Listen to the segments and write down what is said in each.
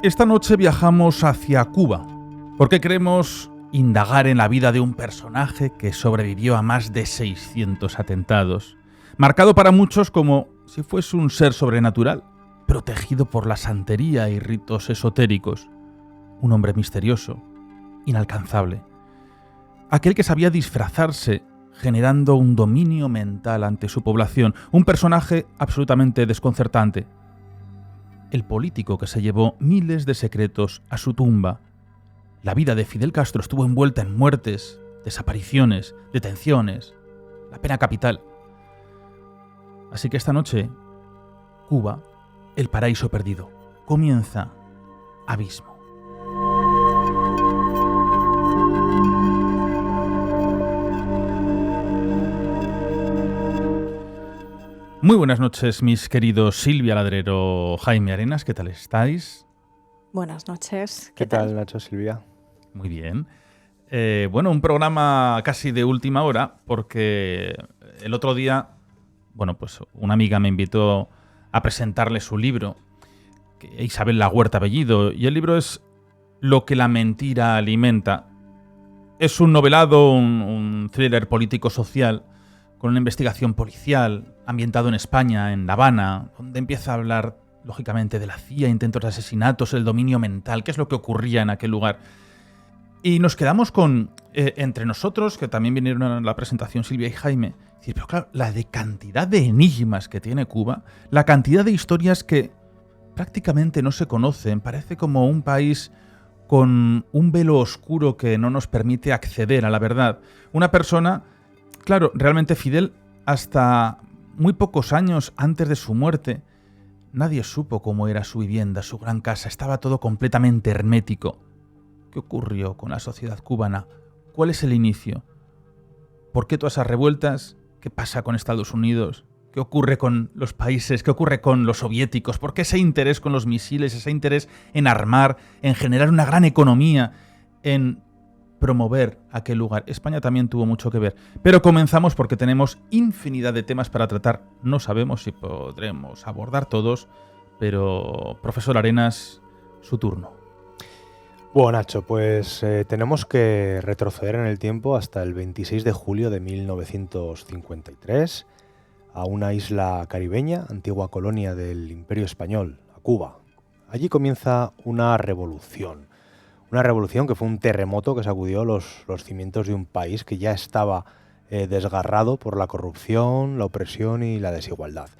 Esta noche viajamos hacia Cuba, porque queremos indagar en la vida de un personaje que sobrevivió a más de 600 atentados, marcado para muchos como si fuese un ser sobrenatural, protegido por la santería y ritos esotéricos. Un hombre misterioso, inalcanzable. Aquel que sabía disfrazarse, generando un dominio mental ante su población. Un personaje absolutamente desconcertante. El político que se llevó miles de secretos a su tumba. La vida de Fidel Castro estuvo envuelta en muertes, desapariciones, detenciones, la pena capital. Así que esta noche, Cuba, el paraíso perdido, comienza Abismo. Muy buenas noches, mis queridos Silvia Ladrero, Jaime Arenas, ¿qué tal estáis? Buenas noches. ¿Qué tal, Nacho, Silvia? Muy bien. Un programa casi de última hora, porque el otro día, una amiga me invitó a presentarle su libro, Isabel La Huerta Bellido, y el libro es Lo que la mentira alimenta. Es un novelado, un thriller político-social, con una investigación policial, ambientado en España, en La Habana, donde empieza a hablar, lógicamente, de la CIA, intentos de asesinatos, el dominio mental, qué es lo que ocurría en aquel lugar. Y nos quedamos con, entre nosotros, que también vinieron a la presentación Silvia y Jaime, decir, pero claro, la de cantidad de enigmas que tiene Cuba, la cantidad de historias que prácticamente no se conocen, parece como un país con un velo oscuro que no nos permite acceder a la verdad. Una persona... Claro, realmente Fidel, hasta muy pocos años antes de su muerte, nadie supo cómo era su vivienda, su gran casa. Estaba todo completamente hermético. ¿Qué ocurrió con la sociedad cubana? ¿Cuál es el inicio? ¿Por qué todas esas revueltas? ¿Qué pasa con Estados Unidos? ¿Qué ocurre con los países? ¿Qué ocurre con los soviéticos? ¿Por qué ese interés con los misiles, ese interés en armar, en generar una gran economía, en promover aquel lugar? España también tuvo mucho que ver. Pero comenzamos porque tenemos infinidad de temas para tratar. No sabemos si podremos abordar todos, pero profesor Arenas, su turno. Bueno, Nacho, pues tenemos que retroceder en el tiempo hasta el 26 de julio de 1953 a una isla caribeña, antigua colonia del Imperio Español, a Cuba. Allí comienza una revolución. Una revolución que fue un terremoto que sacudió los cimientos de un país que ya estaba desgarrado por la corrupción, la opresión y la desigualdad.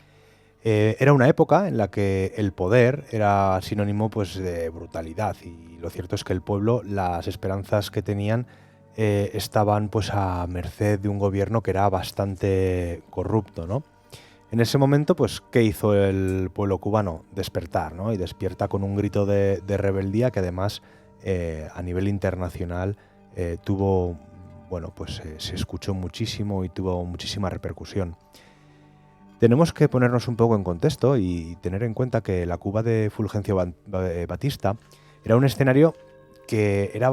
Era una época en la que el poder era sinónimo pues, de brutalidad y lo cierto es que el pueblo, las esperanzas que tenían estaban pues, a merced de un gobierno que era bastante corrupto, ¿no? En ese momento, pues, ¿qué hizo el pueblo cubano? Despertar, ¿no? Y despierta con un grito de rebeldía que además a nivel internacional tuvo, se escuchó muchísimo y tuvo muchísima repercusión. Tenemos que ponernos un poco en contexto y tener en cuenta que la Cuba de Fulgencio Batista era un escenario que era,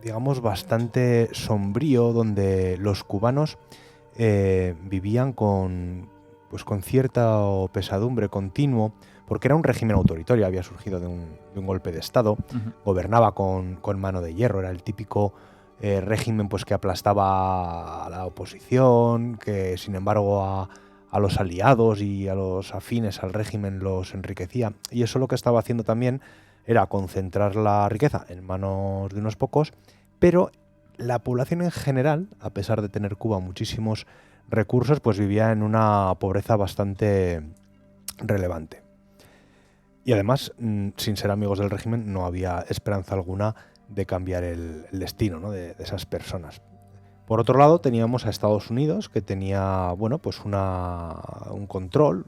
digamos, bastante sombrío, donde los cubanos vivían con cierta pesadumbre continuo, porque era un régimen autoritario, había surgido de un golpe de Estado, gobernaba con mano de hierro, era el típico régimen pues, que aplastaba a la oposición, que sin embargo a los aliados y a los afines al régimen los enriquecía. Y eso lo que estaba haciendo también era concentrar la riqueza en manos de unos pocos, pero la población en general, a pesar de tener Cuba muchísimos recursos, pues vivía en una pobreza bastante relevante. Y además, sin ser amigos del régimen, no había esperanza alguna de cambiar el destino, ¿no? de esas personas. Por otro lado, teníamos a Estados Unidos, que tenía un control,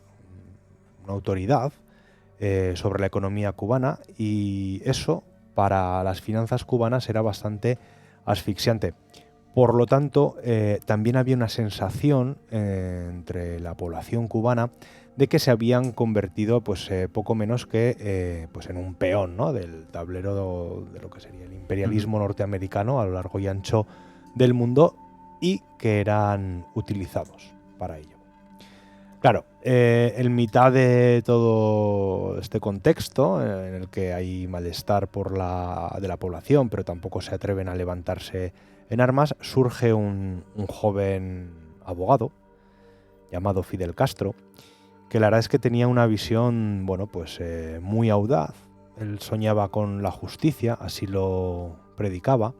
una autoridad sobre la economía cubana, y eso para las finanzas cubanas era bastante asfixiante. Por lo tanto, también había una sensación entre la población cubana de que se habían convertido poco menos que en un peón, ¿no? Del tablero de lo que sería el imperialismo norteamericano a lo largo y ancho del mundo y que eran utilizados para ello. Claro, en mitad de todo este contexto, en el que hay malestar de la población, pero tampoco se atreven a levantarse en armas, surge un joven abogado llamado Fidel Castro, que la verdad es que tenía una visión, bueno, pues muy audaz. Él soñaba con la justicia, así lo predicaba,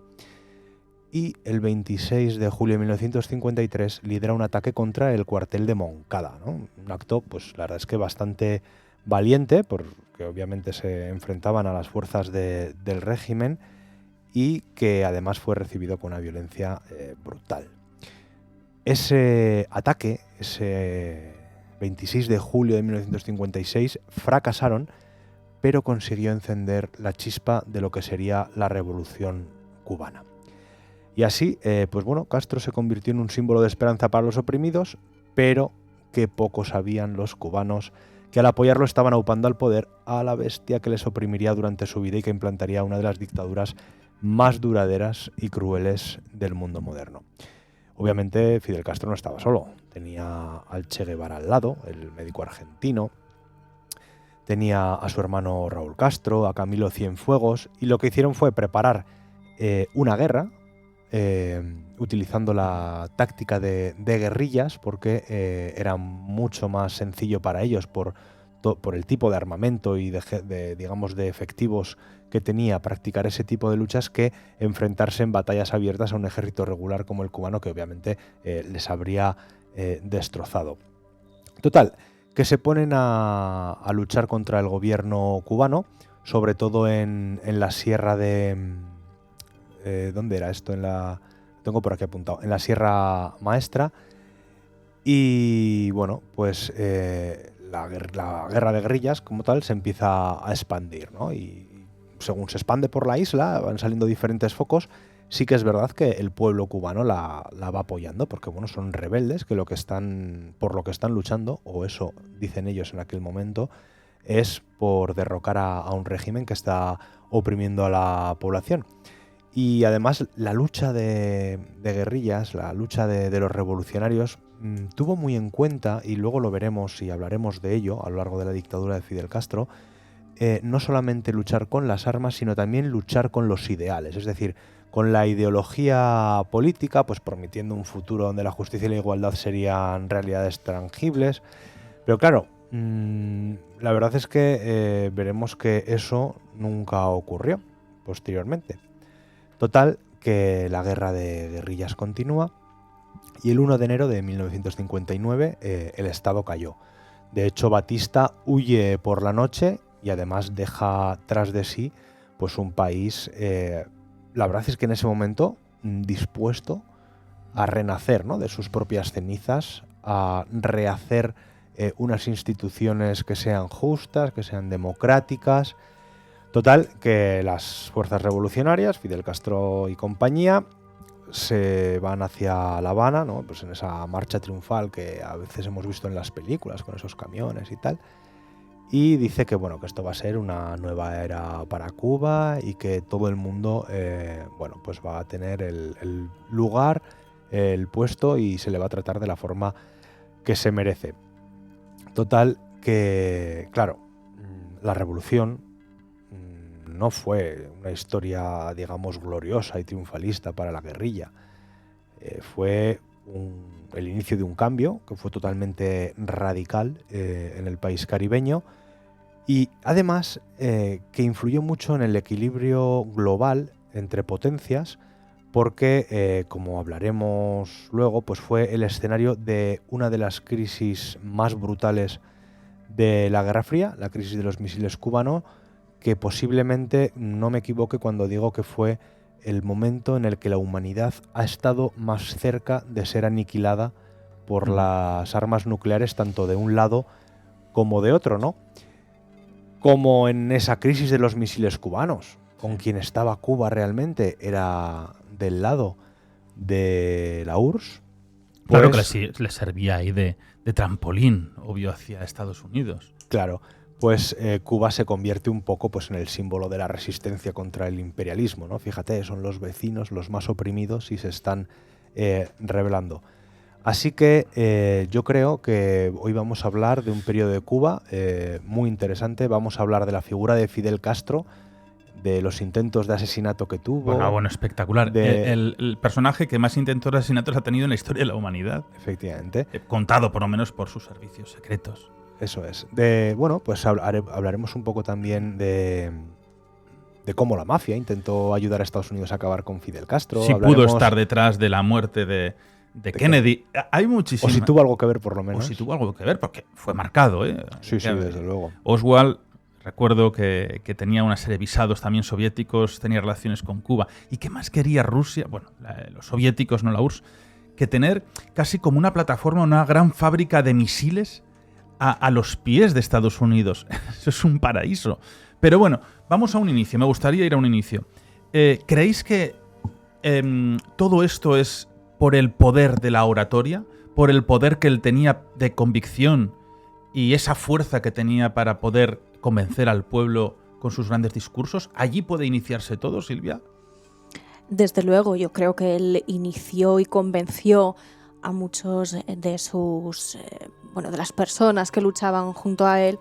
y el 26 de julio de 1953 lidera un ataque contra el cuartel de Moncada, ¿no? Un acto, pues la verdad es que bastante valiente, porque obviamente se enfrentaban a las fuerzas del régimen y que además fue recibido con una violencia brutal. Ese ataque, ese 26 de julio de 1956, fracasaron, pero consiguió encender la chispa de lo que sería la Revolución Cubana. Y así, pues bueno, Castro se convirtió en un símbolo de esperanza para los oprimidos, pero que poco sabían los cubanos que al apoyarlo estaban aupando al poder a la bestia que les oprimiría durante su vida y que implantaría una de las dictaduras más duraderas y crueles del mundo moderno. Obviamente Fidel Castro no estaba solo, tenía al Che Guevara al lado, el médico argentino, tenía a su hermano Raúl Castro, a Camilo Cienfuegos, y lo que hicieron fue preparar una guerra, utilizando la táctica de guerrillas, porque era mucho más sencillo para ellos por el tipo de armamento y digamos de efectivos que tenía practicar ese tipo de luchas que enfrentarse en batallas abiertas a un ejército regular como el cubano, que obviamente les habría destrozado. Total, que se ponen a luchar contra el gobierno cubano, sobre todo en la sierra de... ¿dónde era esto? Tengo por aquí apuntado. En la Sierra Maestra. Y bueno, pues la guerra de guerrillas como tal se empieza a expandir, ¿no? Y según se expande por la isla, van saliendo diferentes focos. Sí que es verdad que el pueblo cubano la va apoyando, porque bueno, son rebeldes que por lo que están luchando, o eso dicen ellos en aquel momento, es por derrocar a un régimen que está oprimiendo a la población. Y además la lucha de guerrillas, la lucha de los revolucionarios, tuvo muy en cuenta, y luego lo veremos y hablaremos de ello a lo largo de la dictadura de Fidel Castro, no solamente luchar con las armas, sino también luchar con los ideales, es decir, con la ideología política, pues prometiendo un futuro donde la justicia y la igualdad serían realidades tangibles. Pero claro, la verdad es que veremos que eso nunca ocurrió posteriormente. Total, que la guerra de guerrillas continúa y el 1 de enero de 1959 el Estado cayó. De hecho, Batista huye por la noche y además deja tras de sí pues un país, la verdad es que en ese momento dispuesto a renacer, ¿no?, de sus propias cenizas, a rehacer unas instituciones que sean justas, que sean democráticas. Total, que las fuerzas revolucionarias, Fidel Castro y compañía, se van hacia La Habana, ¿no?, pues en esa marcha triunfal que a veces hemos visto en las películas con esos camiones y tal. Y dice que bueno, que esto va a ser una nueva era para Cuba y que todo el mundo bueno, pues va a tener el lugar, el puesto, y se le va a tratar de la forma que se merece. Total, que claro, la revolución no fue una historia, digamos, gloriosa y triunfalista para la guerrilla. Fue el inicio de un cambio que fue totalmente radical en el país caribeño, y además que influyó mucho en el equilibrio global entre potencias, porque, como hablaremos luego, pues fue el escenario de una de las crisis más brutales de la Guerra Fría, la crisis de los misiles cubanos, que posiblemente no me equivoque cuando digo que fue el momento en el que la humanidad ha estado más cerca de ser aniquilada por las armas nucleares, tanto de un lado como de otro, ¿no? Como en esa crisis de los misiles cubanos, con quien estaba Cuba realmente era del lado de la URSS. Pues, claro que le servía ahí de trampolín, obvio, hacia Estados Unidos. Claro. Pues Cuba se convierte un poco pues en el símbolo de la resistencia contra el imperialismo, ¿no? Fíjate, son los vecinos los más oprimidos y se están rebelando. Así que yo creo que hoy vamos a hablar de un periodo de Cuba muy interesante. Vamos a hablar de la figura de Fidel Castro, de los intentos de asesinato que tuvo. Bueno, espectacular. El personaje que más intentos de asesinatos ha tenido en la historia de la humanidad. Efectivamente. Contado por lo menos por sus servicios secretos. Eso es. Pues hablaremos un poco también de cómo la mafia intentó ayudar a Estados Unidos a acabar con Fidel Castro. Si pudo estar detrás de la muerte de Kennedy. Hay muchísimas. O si tuvo algo que ver, por lo menos. O si tuvo algo que ver, porque fue marcado, ¿eh? Sí, desde luego. Oswald, recuerdo que tenía una serie de visados también soviéticos, tenía relaciones con Cuba. ¿Y qué más quería Rusia? Bueno, los soviéticos, no la URSS, que tener casi como una plataforma, una gran fábrica de misiles a los pies de Estados Unidos. Eso es un paraíso. Pero bueno, vamos a un inicio. Me gustaría ir a un inicio. ¿Creéis que todo esto es por el poder de la oratoria? ¿Por el poder que él tenía de convicción y esa fuerza que tenía para poder convencer al pueblo con sus grandes discursos? ¿Allí puede iniciarse todo, Silvia? Desde luego, yo creo que él inició y convenció a muchos de sus, de las personas que luchaban junto a él,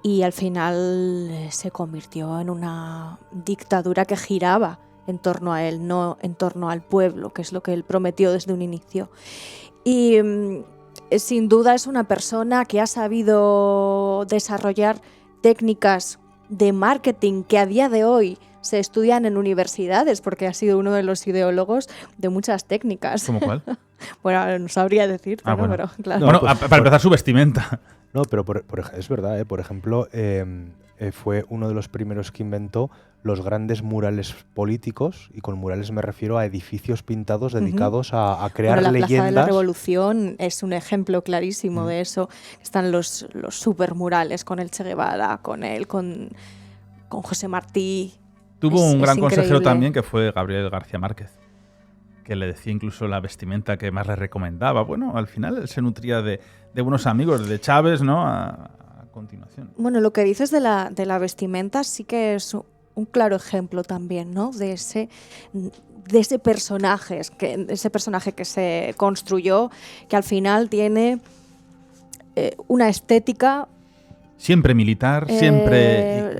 y al final se convirtió en una dictadura que giraba en torno a él, no en torno al pueblo, que es lo que él prometió desde un inicio. Y sin duda es una persona que ha sabido desarrollar técnicas de marketing que a día de hoy se estudian en universidades, porque ha sido uno de los ideólogos de muchas técnicas. ¿Cómo cuál? Bueno, no sabría decirte, ¿no? Bueno. Pero, claro. Bueno, para empezar, su vestimenta. No, pero es verdad, por ejemplo, fue uno de los primeros que inventó los grandes murales políticos, y con murales me refiero a edificios pintados dedicados a crear la leyendas. Plaza de la Revolución es un ejemplo clarísimo de eso. Están los supermurales con el Che Guevara, con José Martí. Tuvo un gran consejero increíble. también, que fue Gabriel García Márquez, que le decía incluso la vestimenta que más le recomendaba. Bueno, al final él se nutría de buenos amigos, de Chávez, ¿no? A continuación. Bueno, lo que dices de la vestimenta sí que es un claro ejemplo también, ¿no? De ese personaje que se construyó, que al final tiene una estética siempre militar, siempre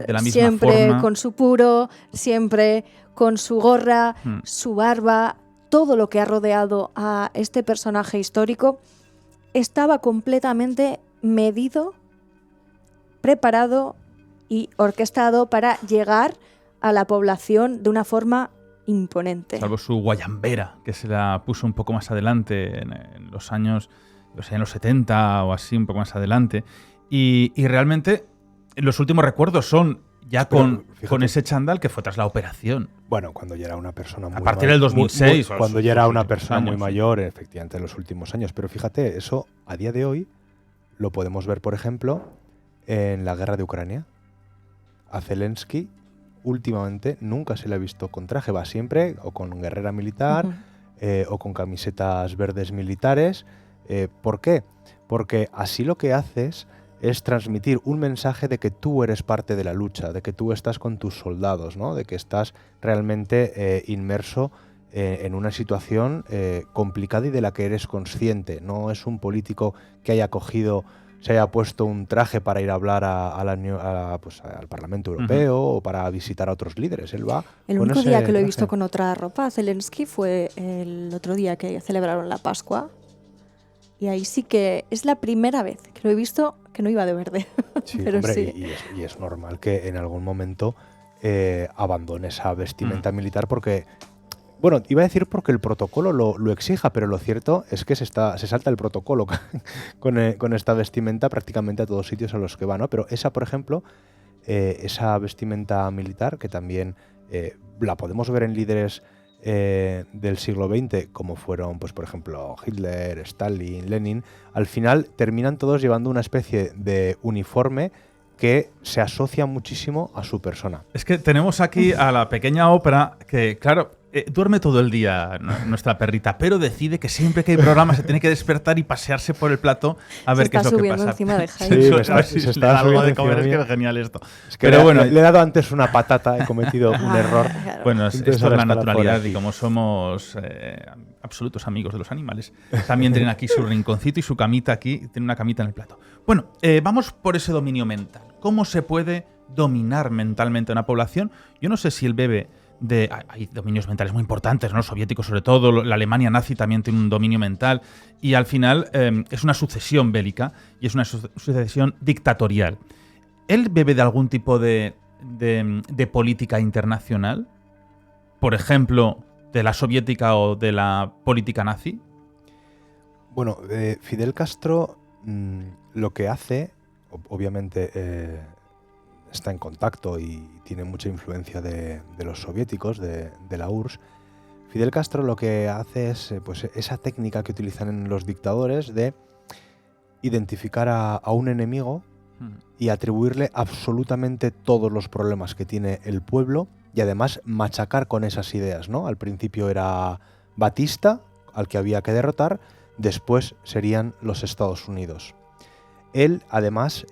de la misma siempre forma. Siempre con su puro, siempre con su gorra, su barba. Todo lo que ha rodeado a este personaje histórico estaba completamente medido, preparado y orquestado para llegar a la población de una forma imponente. Salvo su guayambera, que se la puso un poco más adelante, en los años, en los 70 o así, un poco más adelante. Y realmente los últimos recuerdos son ya con ese chándal que fue tras la operación. Bueno, cuando ya era una persona muy a partir del 2006. Cuando ya era una persona muy mayor, efectivamente, en los últimos años. Pero fíjate, eso a día de hoy lo podemos ver, por ejemplo, en la guerra de Ucrania. A Zelensky últimamente nunca se le ha visto con traje, va siempre o con guerrera militar o con camisetas verdes militares. ¿Por qué? Porque así lo que haces es transmitir un mensaje de que tú eres parte de la lucha, de que tú estás con tus soldados, ¿no? De que estás realmente inmerso en una situación complicada y de la que eres consciente. No es un político que haya cogido, se haya puesto un traje para ir a hablar al Parlamento Europeo o para visitar a otros líderes. Él va. El único día que lo he visto con otra ropa, Zelensky, fue el otro día que celebraron la Pascua. Y ahí sí que es la primera vez que lo he visto que no iba de verde. Sí, pero hombre, sí. Y es normal que en algún momento abandone esa vestimenta militar porque, bueno, iba a decir porque el protocolo lo exija, pero lo cierto es que se salta el protocolo con esta vestimenta prácticamente a todos sitios a los que va, ¿no? Pero esa, por ejemplo, esa vestimenta militar, que también la podemos ver en líderes del siglo XX, como fueron, pues por ejemplo, Hitler, Stalin, Lenin, al final terminan todos llevando una especie de uniforme que se asocia muchísimo a su persona. Es que tenemos aquí a la pequeña ópera que, claro, Duerme todo el día nuestra perrita, pero decide que siempre que hay programa se tiene que despertar y pasearse por el plato a ver qué es lo que pasa. Encima de Jaime. Sí, se está algo subiendo de comer, encima es que mía. es genial esto. Es que Pero bueno, le he dado antes una patata, he cometido un error. Claro. bueno, Entonces esto es ahora la está naturalidad por y aquí. como somos absolutos amigos de los animales, también tienen aquí su rinconcito y su camita aquí, tienen una camita en el plato. Bueno, vamos por ese dominio mental. ¿Cómo se puede dominar mentalmente a una población? Yo no sé si el bebé hay dominios mentales muy importantes, ¿no? Los soviéticos sobre todo, la Alemania nazi también tiene un dominio mental y al final es una sucesión bélica y es una sucesión dictatorial. ¿Él bebe de algún tipo de política internacional? Por ejemplo, de la soviética o de la política nazi. Bueno, Fidel Castro lo que hace, obviamente está en contacto y tiene mucha influencia de los soviéticos, de la URSS. Fidel Castro lo que hace es pues esa técnica que utilizan los dictadores de identificar a un enemigo y atribuirle absolutamente todos los problemas que tiene el pueblo y además machacar con esas ideas, ¿no? Al principio era Batista, al que había que derrotar, después serían los Estados Unidos. Él, además,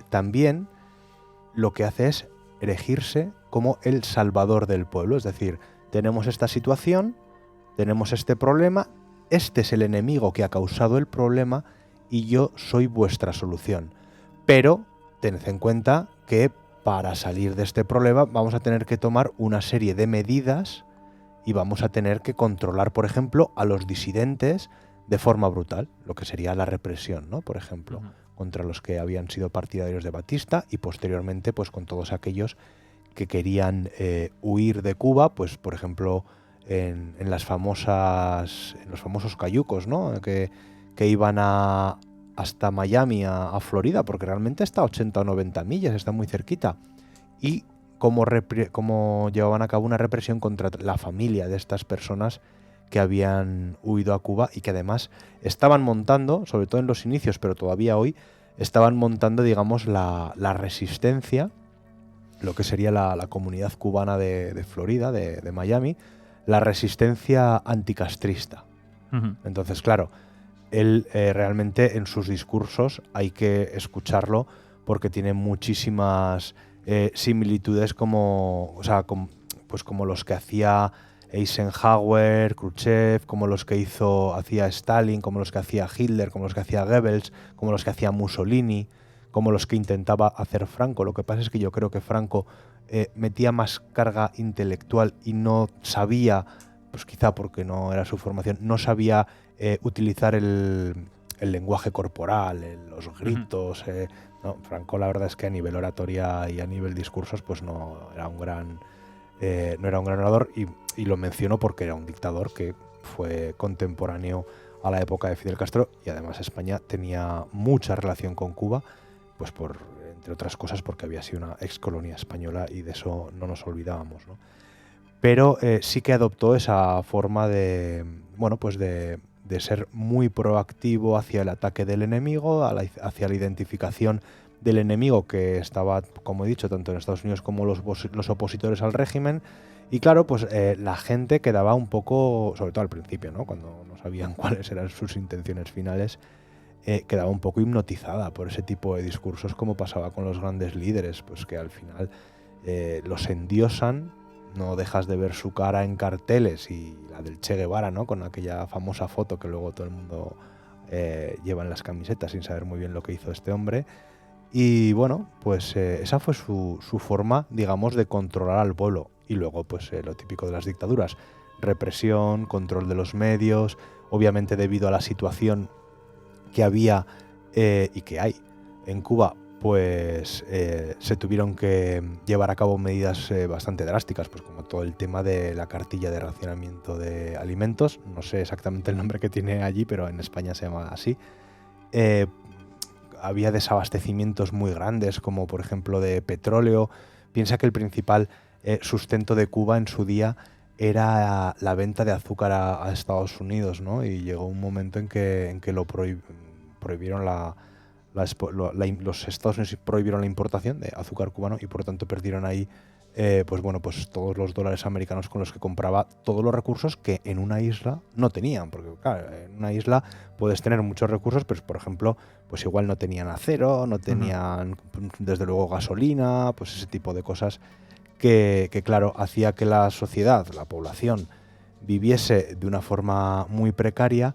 también lo que hace es erigirse como el salvador del pueblo, es decir, tenemos esta situación, tenemos este problema, este es el enemigo que ha causado el problema y yo soy vuestra solución. Pero tened en cuenta que para salir de este problema vamos a tener que tomar una serie de medidas y vamos a tener que controlar, por ejemplo, a los disidentes de forma brutal, lo que sería la represión, ¿no? Por ejemplo, contra los que habían sido partidarios de Batista y posteriormente pues con todos aquellos que querían huir de Cuba, pues por ejemplo en los famosos cayucos, ¿no? Que iban hasta Miami, a Florida, porque realmente está a 80 o 90 millas, está muy cerquita. Y cómo llevaban a cabo una represión contra la familia de estas personas que habían huido a Cuba y que además estaban montando, sobre todo en los inicios, pero todavía hoy, estaban montando, digamos, la resistencia, lo que sería la comunidad cubana de Florida, de Miami, la resistencia anticastrista. Entonces, claro, él realmente en sus discursos hay que escucharlo porque tiene muchísimas similitudes como los que hacía Eisenhower, Khrushchev, como los que hacía Stalin, como los que hacía Hitler, como los que hacía Goebbels, como los que hacía Mussolini, como los que intentaba hacer Franco. Lo que pasa es que yo creo que Franco metía más carga intelectual y no sabía, pues quizá porque no era su formación, no sabía utilizar el lenguaje corporal, los gritos. No, Franco la verdad es que a nivel oratoria y a nivel discursos pues no era un gran orador y lo menciono porque era un dictador que fue contemporáneo a la época de Fidel Castro y además España tenía mucha relación con Cuba, pues entre otras cosas porque había sido una ex colonia española y de eso no nos olvidábamos, ¿no? Pero sí que adoptó esa forma de ser muy proactivo hacia el ataque del enemigo, hacia la identificación del enemigo que estaba, como he dicho, tanto en Estados Unidos como los opositores al régimen. Y claro, pues la gente quedaba un poco, sobre todo al principio, ¿no? Cuando no sabían cuáles eran sus intenciones finales, quedaba un poco hipnotizada por ese tipo de discursos, como pasaba con los grandes líderes, pues que al final los endiosan, no dejas de ver su cara en carteles y la del Che Guevara, ¿no? Con aquella famosa foto que luego todo el mundo lleva en las camisetas sin saber muy bien lo que hizo este hombre. Y bueno, pues esa fue su forma, digamos, de controlar al pueblo. Y luego, pues lo típico de las dictaduras, represión, control de los medios, obviamente debido a la situación que había y que hay en Cuba, pues se tuvieron que llevar a cabo medidas bastante drásticas, pues como todo el tema de la cartilla de racionamiento de alimentos, no sé exactamente el nombre que tiene allí, pero en España se llama así. Había desabastecimientos muy grandes, como por ejemplo de petróleo. Piensa que el principal sustento de Cuba en su día era la venta de azúcar a Estados Unidos, ¿no? Y llegó un momento en que lo prohibieron los Estados Unidos prohibieron la importación de azúcar cubano y por lo tanto perdieron ahí pues todos los dólares americanos con los que compraba todos los recursos que en una isla no tenían, porque claro, en una isla puedes tener muchos recursos, pero por ejemplo, pues igual no tenían acero, no tenían desde luego gasolina, pues ese tipo de cosas que claro, hacía que la sociedad, la población, viviese de una forma muy precaria,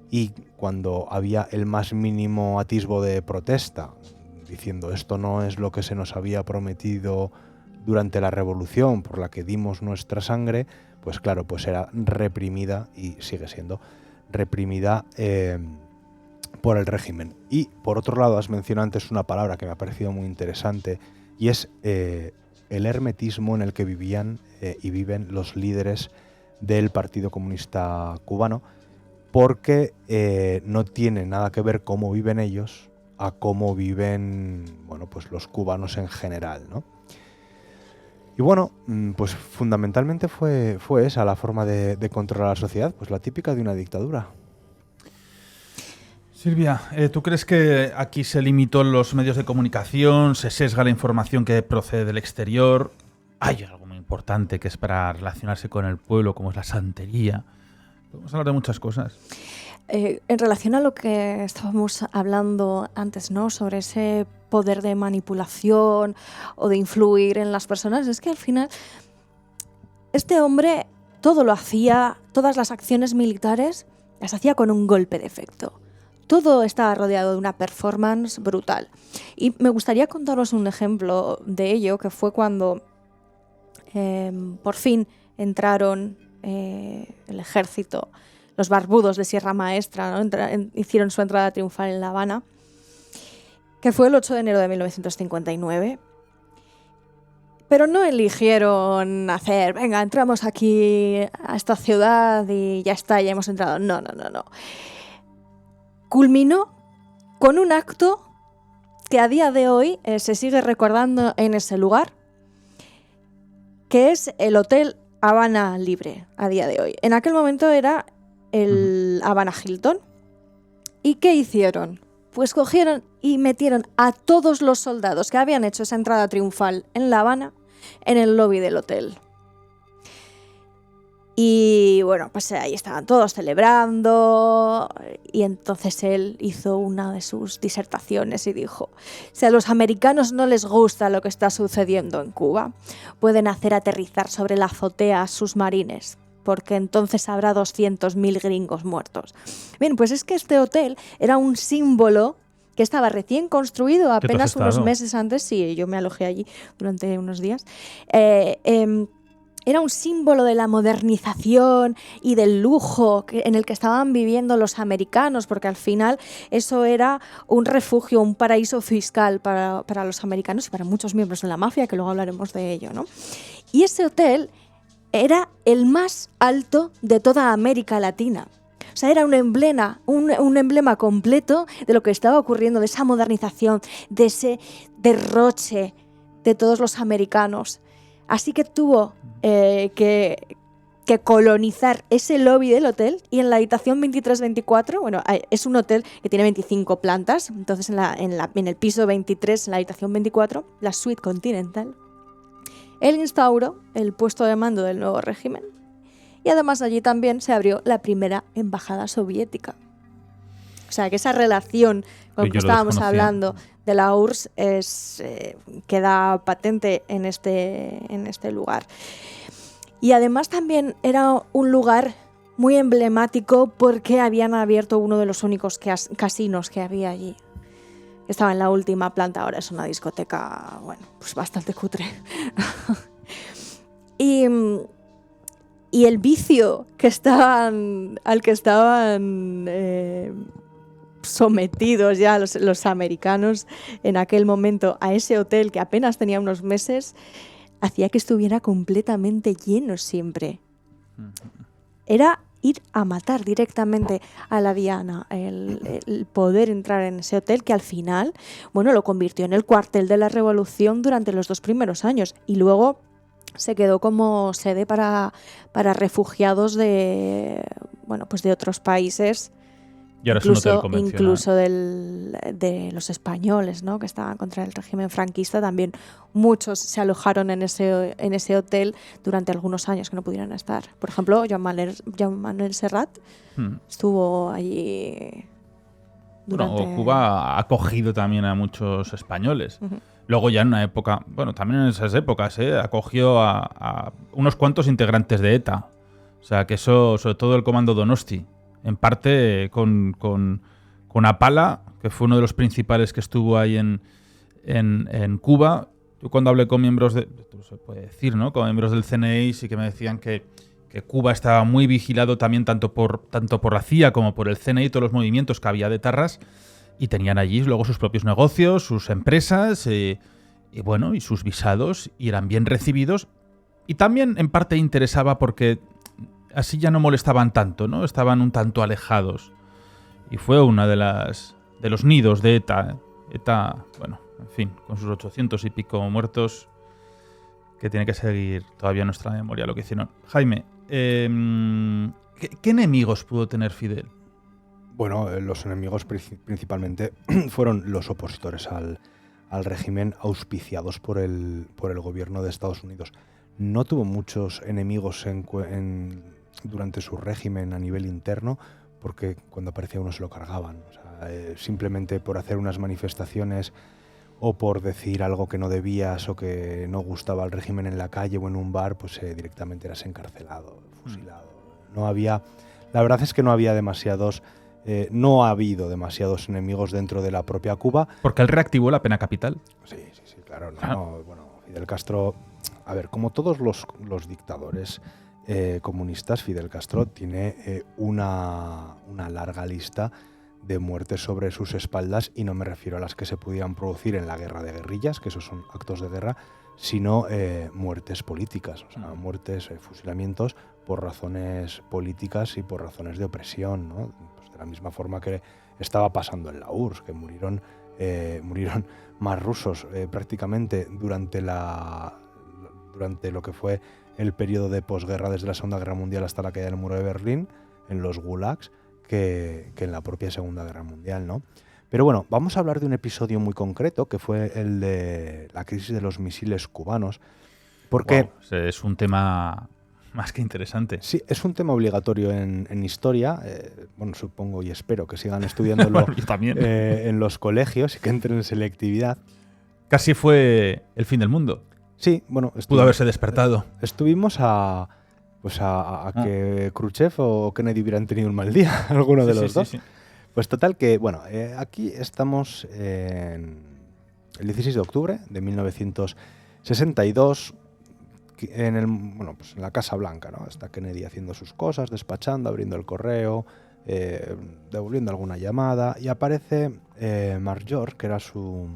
y cuando había el más mínimo atisbo de protesta, diciendo esto no es lo que se nos había prometido durante la revolución por la que dimos nuestra sangre, pues claro, pues era reprimida, y sigue siendo reprimida por el régimen. Y por otro lado, has mencionado antes una palabra que me ha parecido muy interesante, y es el hermetismo en el que vivían y viven los líderes del Partido Comunista Cubano, porque no tiene nada que ver cómo viven ellos a cómo viven, bueno, pues los cubanos en general, ¿no? Y bueno, pues fundamentalmente fue esa la forma de controlar a la sociedad, pues la típica de una dictadura. Silvia, ¿tú crees que aquí se limitó los medios de comunicación, se sesga la información que procede del exterior? Hay algo muy importante que es para relacionarse con el pueblo, como es la santería. Podemos hablar de muchas cosas. En relación a lo que estábamos hablando antes, ¿no? Sobre ese poder de manipulación o de influir en las personas, es que al final este hombre todo lo hacía, todas las acciones militares las hacía con un golpe de efecto. Todo estaba rodeado de una performance brutal. Y me gustaría contaros un ejemplo de ello, que fue cuando por fin entraron el ejército, los barbudos de Sierra Maestra, ¿no? Hicieron su entrada triunfal en La Habana, que fue el 8 de enero de 1959. Pero no eligieron hacer, venga, entramos aquí a esta ciudad y ya está, ya hemos entrado. No. Culminó con un acto que a día de hoy se sigue recordando en ese lugar, que es el Hotel Habana Libre, a día de hoy. En aquel momento era el Habana Hilton. ¿Y qué hicieron? Pues cogieron y metieron a todos los soldados que habían hecho esa entrada triunfal en La Habana en el lobby del hotel. Y bueno, pues ahí estaban todos celebrando, y entonces él hizo una de sus disertaciones y dijo: si a los americanos no les gusta lo que está sucediendo en Cuba, pueden hacer aterrizar sobre la azotea sus marines, porque entonces habrá 200.000 gringos muertos. Bien, pues es que este hotel era un símbolo que estaba recién construido apenas unos meses antes. Sí, yo me alojé allí durante unos días. Era un símbolo de la modernización y del lujo en el que estaban viviendo los americanos, porque al final eso era un refugio, un paraíso fiscal para los americanos y para muchos miembros de la mafia, que luego hablaremos de ello, ¿no? Y ese hotel era el más alto de toda América Latina. O sea, era un emblema completo de lo que estaba ocurriendo, de esa modernización, de ese derroche de todos los americanos. Así que tuvo que colonizar ese lobby del hotel, y en la habitación 23-24, bueno, es un hotel que tiene 25 plantas, entonces en el piso 23, en la habitación 24, la suite continental, él instauró el puesto de mando del nuevo régimen, y además allí también se abrió la primera embajada soviética. O sea, que esa relación con que estábamos hablando de la URSS queda patente en este lugar. Y además también era un lugar muy emblemático porque habían abierto uno de los únicos casinos que había allí. Estaba en la última planta, ahora es una discoteca, bueno, pues bastante cutre. Y el vicio al que estaban sometidos ya los americanos en aquel momento a ese hotel, que apenas tenía unos meses, hacía que estuviera completamente lleno siempre. Era ir a matar directamente a la diana, el poder entrar en ese hotel, que al final, bueno, lo convirtió en el cuartel de la revolución durante los 2 primeros años, y luego se quedó como sede para refugiados de otros países Y ahora es un hotel convencional. Incluso de los españoles, ¿no? Que estaban contra el régimen franquista, también muchos se alojaron en ese hotel durante algunos años que no pudieron estar. Por ejemplo, Joan Manuel Serrat estuvo allí durante... Bueno, Cuba ha acogido también a muchos españoles. Luego ya en una época, bueno, también en esas épocas, acogió a unos cuantos integrantes de ETA. O sea, que eso, sobre todo el comando Donosti, en parte con Apala, que fue uno de los principales que estuvo ahí en Cuba. Yo cuando hablé con miembros se puede decir, ¿no? Con miembros del CNI sí que me decían que Cuba estaba muy vigilado también tanto por la CIA como por el CNI, todos los movimientos que había de etarras, y tenían allí luego sus propios negocios, sus empresas, y sus visados, y eran bien recibidos. Y también en parte interesaba porque así ya no molestaban tanto, ¿no? Estaban un tanto alejados. Y fue una de los nidos de ETA. ETA, bueno, en fin, con sus 800 y pico muertos, que tiene que seguir todavía en nuestra memoria lo que hicieron. Jaime, ¿qué enemigos pudo tener Fidel? Bueno, los enemigos principalmente fueron los opositores al régimen, auspiciados por el gobierno de Estados Unidos. No tuvo muchos enemigos durante su régimen a nivel interno, porque cuando aparecía uno se lo cargaban. O sea, simplemente por hacer unas manifestaciones o por decir algo que no debías o que no gustaba al régimen en la calle o en un bar, pues directamente eras encarcelado, fusilado. La verdad es que no ha habido demasiados enemigos dentro de la propia Cuba. ¿Porque él reactivó la pena capital? Sí, claro. Bueno, Fidel Castro, a ver, como todos los dictadores comunistas, Fidel Castro tiene una larga lista de muertes sobre sus espaldas, y no me refiero a las que se podían producir en la guerra de guerrillas, que esos son actos de guerra, sino muertes políticas, o sea, muertes, fusilamientos por razones políticas y por razones de opresión, ¿no? Pues de la misma forma que estaba pasando en la URSS, que murieron más rusos prácticamente durante lo que fue el periodo de posguerra, desde la Segunda Guerra Mundial hasta la caída del muro de Berlín, en los gulags, que en la propia Segunda Guerra Mundial, ¿no? Pero bueno, vamos a hablar de un episodio muy concreto, que fue el de la crisis de los misiles cubanos, porque... Wow, es un tema más que interesante. Sí, es un tema obligatorio en historia. Bueno, supongo y espero que sigan estudiándolo bueno, yo también. En los colegios y que entren en selectividad. Casi fue el fin del mundo. Sí, bueno... Pudo haberse despertado. Estuvimos a que Khrushchev o Kennedy hubieran tenido un mal día, alguno de los dos. Sí. Pues total que, bueno, aquí estamos el 16 de octubre de 1962, en la Casa Blanca, ¿no? Está Kennedy haciendo sus cosas, despachando, abriendo el correo, devolviendo alguna llamada, y aparece Mark George, que era su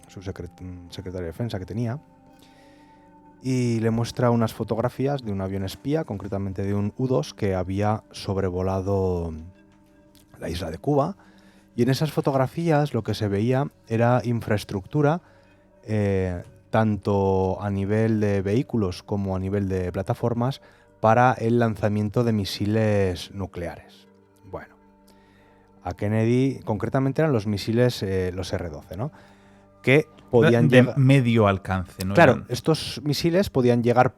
secretario de defensa que tenía, y le muestra unas fotografías de un avión espía, concretamente de un U-2 que había sobrevolado la isla de Cuba, y en esas fotografías lo que se veía era infraestructura, tanto a nivel de vehículos como a nivel de plataformas, para el lanzamiento de misiles nucleares. Bueno, a Kennedy concretamente eran los misiles, los R-12, ¿no? Que podían de medio alcance, ¿no? Claro, estos misiles podían llegar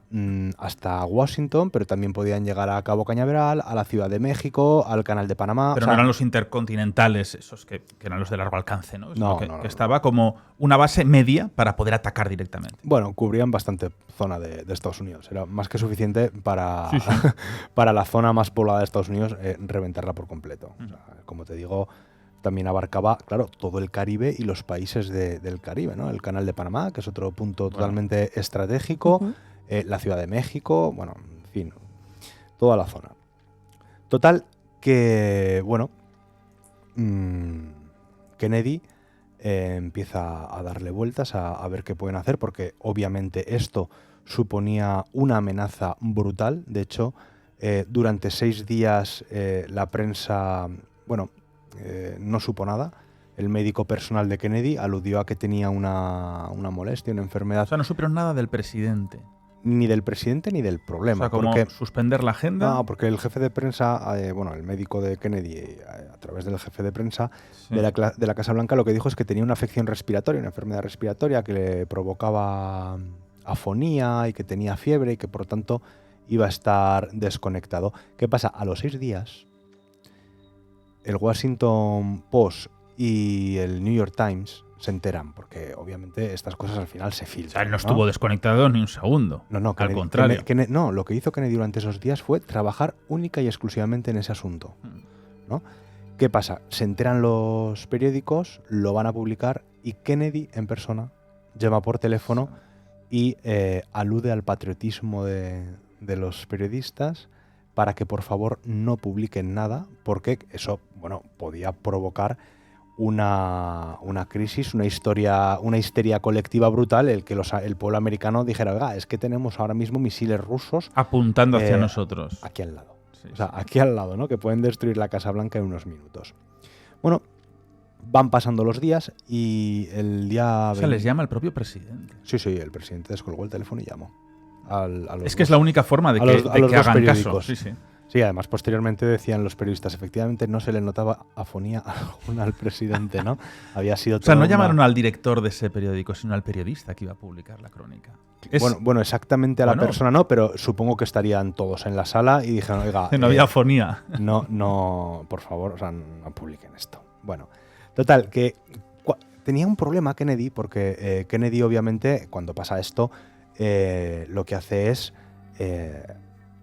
hasta Washington, pero también podían llegar a Cabo Cañaveral, a la Ciudad de México, al Canal de Panamá. Pero no eran los intercontinentales, esos que eran los de largo alcance, ¿no? No, que estaba como una base media para poder atacar directamente. Bueno, cubrían bastante zona de Estados Unidos. Era más que suficiente para, para la zona más poblada de Estados Unidos reventarla por completo. O sea, como te digo, también abarcaba, claro, todo el Caribe y los países del Caribe, ¿no? El Canal de Panamá, que es otro punto totalmente estratégico, la Ciudad de México, bueno, en fin, toda la zona. Total que, bueno, Kennedy empieza a darle vueltas a ver qué pueden hacer, porque obviamente esto suponía una amenaza brutal. De hecho, durante 6 días la prensa, no supo nada. El médico personal de Kennedy aludió a que tenía una molestia, una enfermedad. O sea, no supieron nada del presidente. ni del presidente ni del problema. O sea, como porque, suspender la agenda. no, porque el jefe de prensa, el médico de Kennedy, a través del jefe de prensa Sí. de la Casa Blanca, lo que dijo es que tenía una afección respiratoria, una enfermedad respiratoria que le provocaba afonía y que tenía fiebre y que por lo tanto iba a estar desconectado. ¿Qué pasa? A los 6 días, el Washington Post y el New York Times se enteran, porque obviamente estas cosas al final se O filtran. sea, él no estuvo desconectado ni un segundo. No, Al Kennedy- contrario. No, lo que hizo Kennedy durante esos días fue trabajar única y exclusivamente en ese asunto, ¿no? ¿Qué pasa? Se enteran los periódicos, lo van a publicar y Kennedy en persona llama por teléfono y alude al patriotismo de los periodistas para que por favor no publiquen nada, porque eso, podía provocar una crisis, una histeria colectiva brutal, el que el pueblo americano dijera, oiga, es que tenemos ahora mismo misiles rusos Apuntando hacia nosotros. aquí al lado. Sí, O sea, sí. aquí al lado, ¿no? Que pueden destruir la Casa Blanca en unos minutos. Bueno, van pasando los días y el día... O sea, les llama el propio presidente. Sí, el presidente descolgó el teléfono y llamó. A los Es que es dos. la única forma de a que, los- a de los que dos hagan caso. periódicos. Sí, sí. Sí, además posteriormente decían los periodistas, efectivamente no se le notaba afonía alguna al presidente, ¿no? Había sido O sea, no toda una- llamaron al director de ese periódico, sino al periodista que iba a publicar la crónica. Bueno, exactamente a la Bueno. persona no, pero supongo que estarían todos en la sala y dijeron, oiga, no había afonía. no, por favor, o sea, no publiquen esto. Bueno, total, que tenía un problema Kennedy, porque Kennedy obviamente cuando pasa esto lo que hace es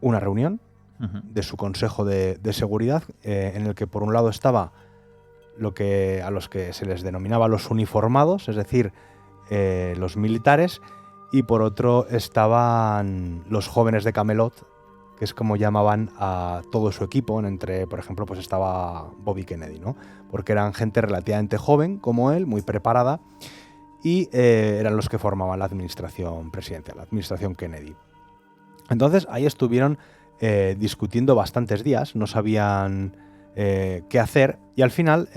una reunión Ujú. de su consejo de seguridad en el que por un lado estaba a los que se les denominaba los uniformados, es decir, los militares, y por otro estaban los jóvenes de Camelot, que es como llamaban a todo su equipo, entre, por ejemplo, pues estaba Bobby Kennedy, ¿no? Porque eran gente relativamente joven, como él, muy preparada, y eran los que formaban la administración presidencial, la administración Kennedy. Entonces ahí estuvieron discutiendo bastantes días, no sabían qué hacer, y al final,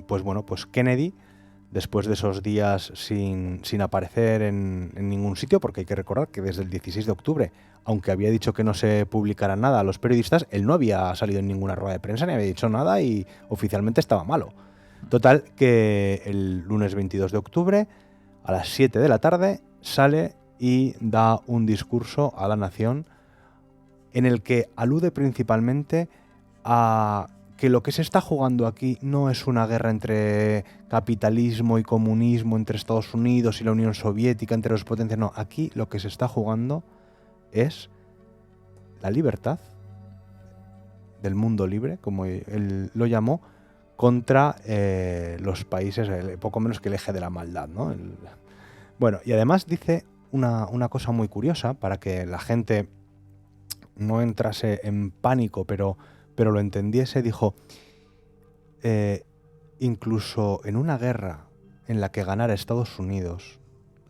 pues Kennedy, después de esos días sin aparecer en ningún sitio, porque hay que recordar que desde el 16 de octubre, aunque había dicho que no se publicara nada a los periodistas, él no había salido en ninguna rueda de prensa ni había dicho nada y oficialmente estaba malo. Total, que el lunes 22 de octubre, a las 7 de la tarde, sale y da un discurso a la nación en el que alude principalmente a que lo que se está jugando aquí no es una guerra entre capitalismo y comunismo, entre Estados Unidos y la Unión Soviética, entre las potencias. No, aquí lo que se está jugando es la libertad del mundo libre, como él lo llamó, contra los países, poco menos que el eje de la maldad, ¿no? Bueno, y además dice una cosa muy curiosa para que la gente no entrase en pánico, pero lo entendiese. Dijo, incluso en una guerra en la que ganara Estados Unidos,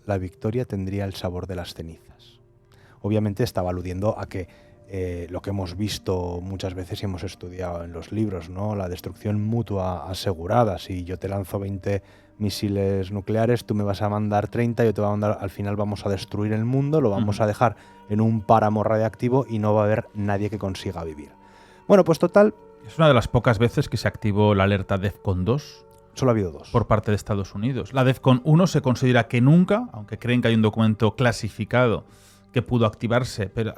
la victoria tendría el sabor de las cenizas. Obviamente estaba aludiendo a que lo que hemos visto muchas veces y hemos estudiado en los libros, ¿no? La destrucción mutua asegurada. Si yo te lanzo 20 misiles nucleares, tú me vas a mandar 30, yo te voy a mandar, al final vamos a destruir el mundo, lo vamos a dejar en un páramo radiactivo y no va a haber nadie que consiga vivir. Bueno, pues total... Es una de las pocas veces que se activó la alerta DEFCON 2 Solo ha habido 2. por parte de Estados Unidos. La DEFCON 1 se considera que nunca, aunque creen que hay un documento clasificado que pudo activarse, pero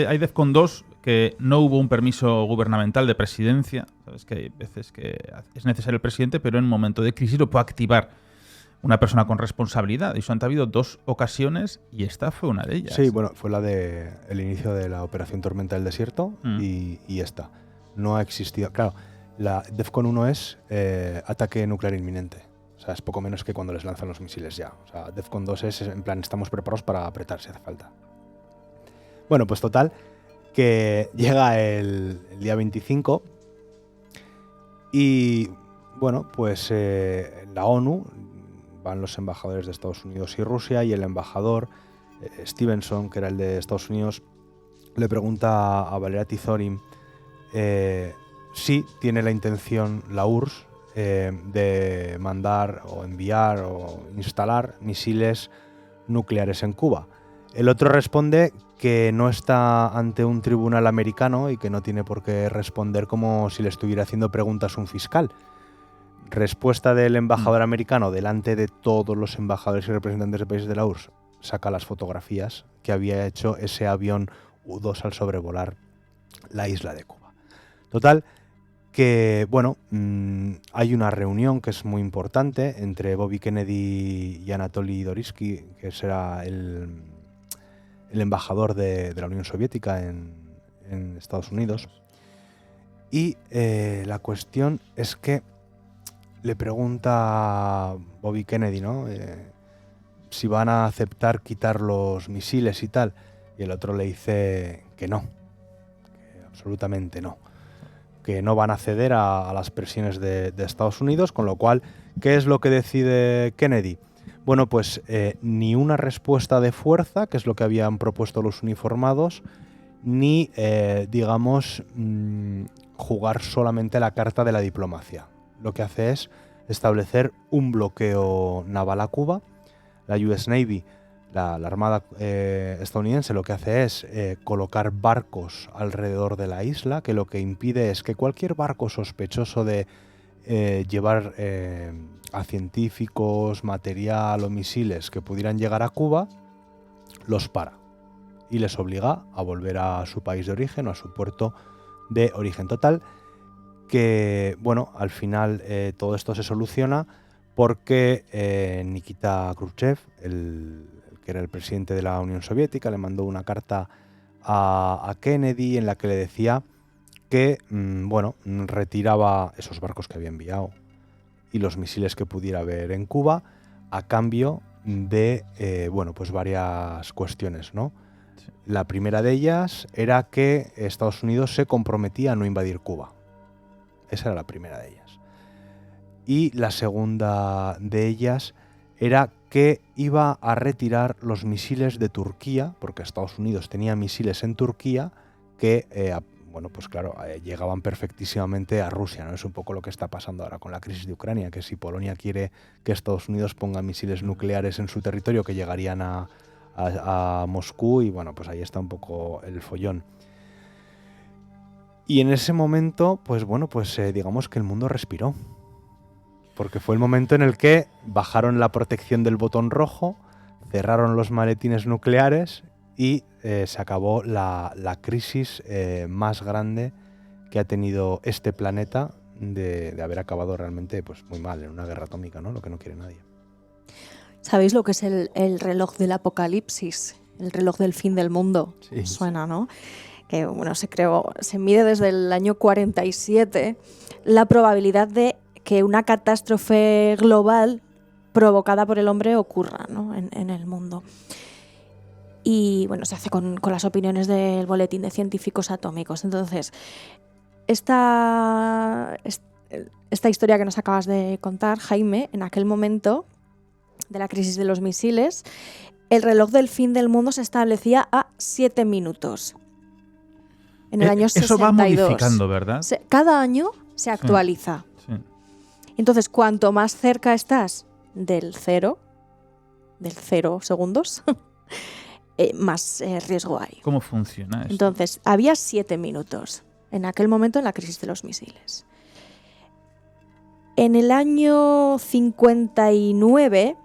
hay DEFCON 2 que no hubo un permiso gubernamental de presidencia. Sabes que hay veces que es necesario el presidente, pero en un momento de crisis lo puede activar una persona con responsabilidad. Y eso han habido 2 ocasiones y esta fue una de ellas. Sí, bueno, fue la de el inicio de la Operación Tormenta del Desierto y esta. No ha existido... Claro, la DEFCON 1 es ataque nuclear inminente. O sea, es poco menos que cuando les lanzan los misiles ya. O sea, DEFCON 2 es en plan, estamos preparados para apretar si hace falta. Bueno, pues total, que llega el día 25 y, bueno, pues en la ONU van los embajadores de Estados Unidos y Rusia, y el embajador Stevenson, que era el de Estados Unidos, le pregunta a Valeria Tizorin si tiene la intención la URSS de mandar o enviar o instalar misiles nucleares en Cuba. El otro responde que no está ante un tribunal americano y que no tiene por qué responder como si le estuviera haciendo preguntas un fiscal. Respuesta del embajador americano delante de todos los embajadores y representantes de países de la URSS. Saca las fotografías que había hecho ese avión U-2 al sobrevolar la isla de Cuba. Total, que bueno, hay una reunión que es muy importante entre Bobby Kennedy y Anatoly Dorisky, que será el embajador de la Unión Soviética en Estados Unidos. Y la cuestión es que le pregunta Bobby Kennedy, ¿no? Si van a aceptar quitar los misiles y tal. Y el otro le dice que no, que absolutamente no. Que no van a ceder a las presiones de Estados Unidos, con lo cual, ¿qué es lo que decide Kennedy? Bueno, pues ni una respuesta de fuerza, que es lo que habían propuesto los uniformados, ni, digamos, jugar solamente la carta de la diplomacia. Lo que hace es establecer un bloqueo naval a Cuba. La US Navy, la Armada estadounidense, lo que hace es colocar barcos alrededor de la isla, que lo que impide es que cualquier barco sospechoso de llevar a científicos, material o misiles que pudieran llegar a Cuba, los para y les obliga a volver a su país de origen o a su puerto de origen. Total, que bueno, al final todo esto se soluciona porque Nikita Khrushchev, el que era el presidente de la Unión Soviética, le mandó una carta a Kennedy en la que le decía que bueno, retiraba esos barcos que había enviado y los misiles que pudiera haber en Cuba a cambio de bueno, pues varias cuestiones, ¿no? Sí. La primera de ellas era que Estados Unidos se comprometía a no invadir Cuba. Esa era la primera de ellas. Y la segunda de ellas era que iba a retirar los misiles de Turquía, porque Estados Unidos tenía misiles en Turquía que, bueno, pues claro, llegaban perfectísimamente a Rusia, ¿no? Es un poco lo que está pasando ahora con la crisis de Ucrania, que si Polonia quiere que Estados Unidos ponga misiles nucleares en su territorio, que llegarían a Moscú, y bueno, pues ahí está un poco el follón. Y en ese momento, pues bueno, pues digamos que el mundo respiró. Porque fue el momento en el que bajaron la protección del botón rojo, cerraron los maletines nucleares y se acabó la crisis más grande que ha tenido este planeta de haber acabado realmente pues muy mal en una guerra atómica, ¿no? Lo que no quiere nadie. ¿Sabéis lo que es el reloj del apocalipsis? El reloj del fin del mundo. Sí. Suena, ¿no? Que bueno, se mide desde el año 47 la probabilidad de que una catástrofe global provocada por el hombre ocurra, ¿no? en el mundo. Y bueno, se hace con las opiniones del Boletín de Científicos Atómicos. Entonces, esta historia que nos acabas de contar, Jaime, en aquel momento de la crisis de los misiles, el reloj del fin del mundo se establecía a 7 minutos. En el año 62. Eso va modificando, ¿verdad? Cada año se actualiza. Sí. Entonces, cuanto más cerca estás del 0 segundos, más riesgo hay. ¿Cómo funciona eso? Entonces, había 7 minutos en aquel momento en la crisis de los misiles. En el año 59,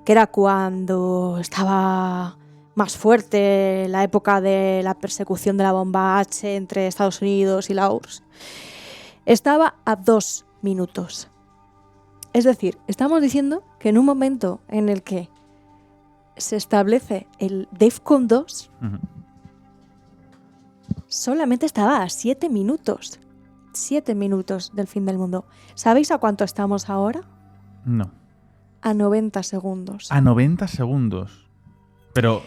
que era cuando estaba más fuerte la época de la persecución de la bomba H entre Estados Unidos y la URSS, estaba a 2 minutos. Es decir, estamos diciendo que en un momento en el que se establece el DEFCON 2, solamente estaba a 7 minutos. 7 minutos del fin del mundo. ¿Sabéis a cuánto estamos ahora? No. A 90 segundos. A 90 segundos. Pero... O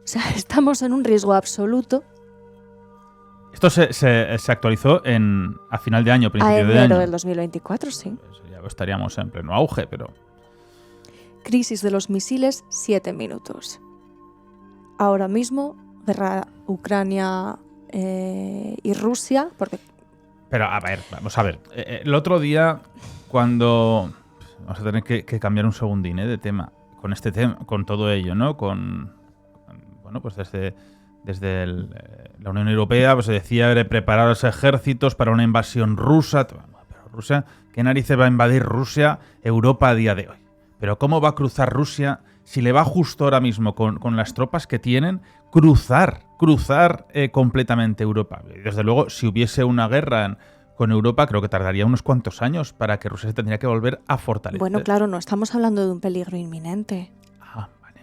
sea, estamos en un riesgo absoluto. Esto se actualizó a final de año, principio de año. A enero del 2024, sí. Pues ya estaríamos en pleno auge, pero... Crisis de los misiles, 7 minutos. Ahora mismo, guerra Ucrania y Rusia, porque... Pero, a ver, vamos a ver. El otro día, cuando... Vamos a tener que cambiar un segundín de tema. Con este tema, con todo ello, ¿no? Con bueno, pues desde la Unión Europea pues se decía de preparar los ejércitos para una invasión rusa. Pero Rusia, ¿qué narices va a invadir Rusia Europa a día de hoy? Pero ¿cómo va a cruzar Rusia si le va justo ahora mismo con las tropas que tienen cruzar completamente Europa? Desde luego, si hubiese una guerra con Europa, creo que tardaría unos cuantos años para que Rusia se tendría que volver a fortalecer. Bueno, claro, no estamos hablando de un peligro inminente. Ah, vale.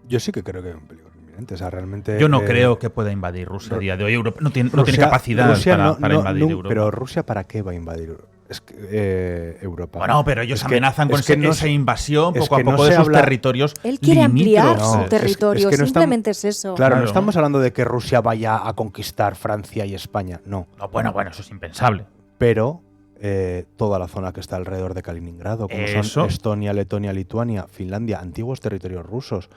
Yo sí que creo que hay un peligro inminente. O sea, realmente, yo no creo que pueda invadir Rusia a día de hoy. Europa no tiene capacidad Rusia para invadir Europa. Pero Rusia, ¿para qué va a invadir Europa? Bueno, pero ellos amenazan con esa invasión poco a no poco de sus territorios. Él quiere ampliar limítrofes. su territorio, simplemente es eso. Claro, no estamos hablando de que Rusia vaya a conquistar Francia y España, no. Bueno, eso es impensable. Pero toda la zona que está alrededor de Kaliningrado, como son Estonia, Letonia, Lituania, Finlandia, antiguos territorios rusos,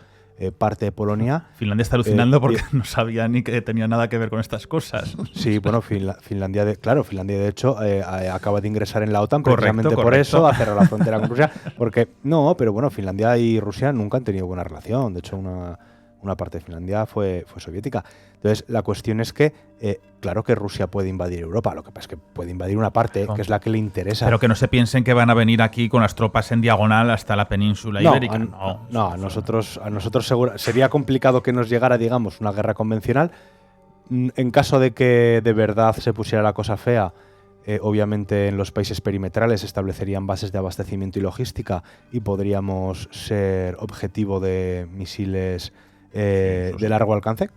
parte de Polonia. Finlandia está alucinando porque no sabía ni que tenía nada que ver con estas cosas. Sí, bueno, Finlandia de hecho acaba de ingresar en la OTAN precisamente por eso, a cerrar la frontera con Rusia, porque pero bueno, Finlandia y Rusia nunca han tenido buena relación. De hecho, una parte de Finlandia fue soviética. Entonces, la cuestión es que, claro que Rusia puede invadir Europa, lo que pasa es que puede invadir una parte, que es la que le interesa. Pero que no se piensen que van a venir aquí con las tropas en diagonal hasta la península ibérica. No, a nosotros seguro, sería complicado que nos llegara, digamos, una guerra convencional. En caso de que de verdad se pusiera la cosa fea, obviamente en los países perimetrales se establecerían bases de abastecimiento y logística y podríamos ser objetivo de misiles de largo alcance.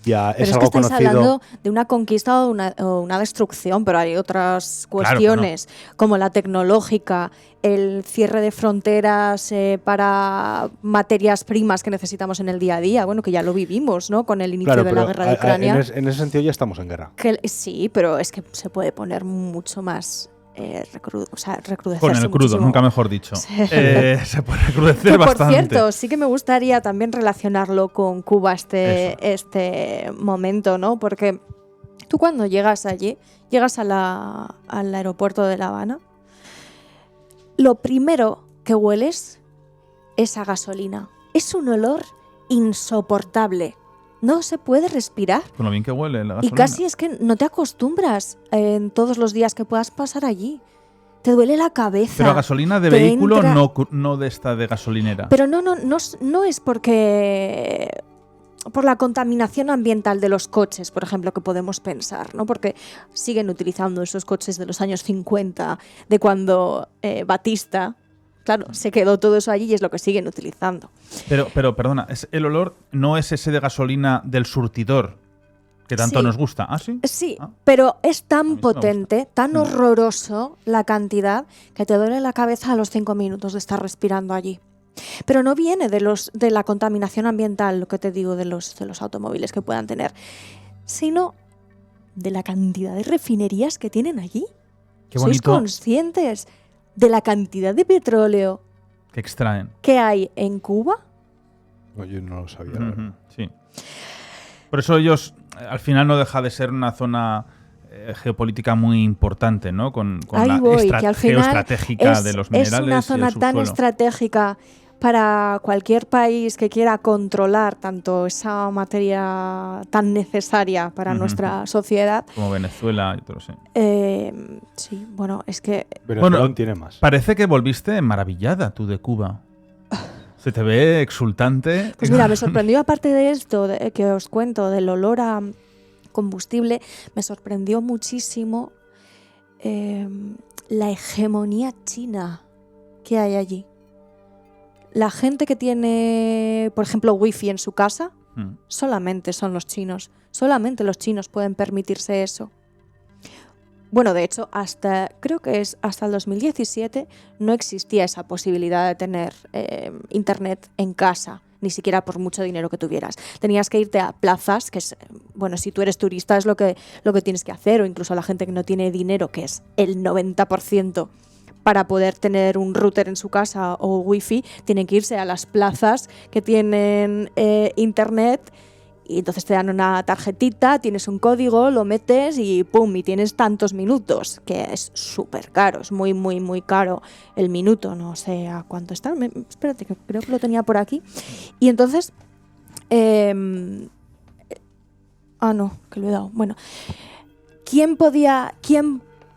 Ya pero es que algo estáis conocido. hablando de una conquista o una destrucción, pero hay otras cuestiones, como la tecnológica, el cierre de fronteras para materias primas que necesitamos en el día a día, bueno, que ya lo vivimos, ¿no? Con el inicio de la guerra de Ucrania. En ese sentido ya estamos en guerra. Sí, pero es que se puede poner mucho más... recrudecerse con el crudo, muchísimo. Nunca mejor dicho. Sí. Se puede recrudecer bastante. Por cierto, sí que me gustaría también relacionarlo con Cuba este momento, ¿no? Porque tú cuando llegas allí, llegas al aeropuerto de La Habana, lo primero que hueles es a gasolina. Es un olor insoportable. No se puede respirar. Con lo bien que huele la gasolina. Y casi es que no te acostumbras en todos los días que puedas pasar allí. Te duele la cabeza. Pero a gasolina de vehículo, no de esta de gasolinera. Pero no es porque... por la contaminación ambiental de los coches, por ejemplo, que podemos pensar, ¿no? Porque siguen utilizando esos coches de los años 50, de cuando Batista... Claro, se quedó todo eso allí y es lo que siguen utilizando. Pero perdona, el olor no es ese de gasolina del surtidor que tanto nos gusta. ¿Ah, sí? Sí, pero es tan potente, tan horroroso horroroso la cantidad que te duele la cabeza a los 5 minutos de estar respirando allí. Pero no viene de la contaminación ambiental, lo que te digo, de los automóviles que puedan tener, sino de la cantidad de refinerías que tienen allí. Qué bonito. ¿Sois conscientes de la cantidad de petróleo que extraen que hay en Cuba? No, yo no lo sabía. Sí. Por eso ellos, al final, no deja de ser una zona geopolítica muy importante, ¿no? Con la geoestratégica de los minerales. Es una zona tan estratégica para cualquier país que quiera controlar tanto esa materia tan necesaria para nuestra sociedad. Como Venezuela y todo, sí. Sí, bueno, es que... Venezuela tiene más. Parece que volviste maravillada tú de Cuba. Se te ve exultante. Pues mira, me sorprendió, aparte de esto que os cuento, del olor a combustible, me sorprendió muchísimo la hegemonía china que hay allí. La gente que tiene, por ejemplo, wifi en su casa, solamente son los chinos. Solamente los chinos pueden permitirse eso. Bueno, de hecho, creo que es hasta el 2017 no existía esa posibilidad de tener internet en casa, ni siquiera por mucho dinero que tuvieras. Tenías que irte a plazas, que es, bueno, si tú eres turista es lo que tienes que hacer, o incluso la gente que no tiene dinero, que es el 90%, para poder tener un router en su casa o wifi, tienen que irse a las plazas que tienen internet, y entonces te dan una tarjetita, tienes un código, lo metes y ¡pum! Y tienes tantos minutos, que es súper caro, es muy, muy, muy caro el minuto, no sé a cuánto está. Espérate, que creo que lo tenía por aquí. Y entonces No, que lo he dado. Bueno, ¿quién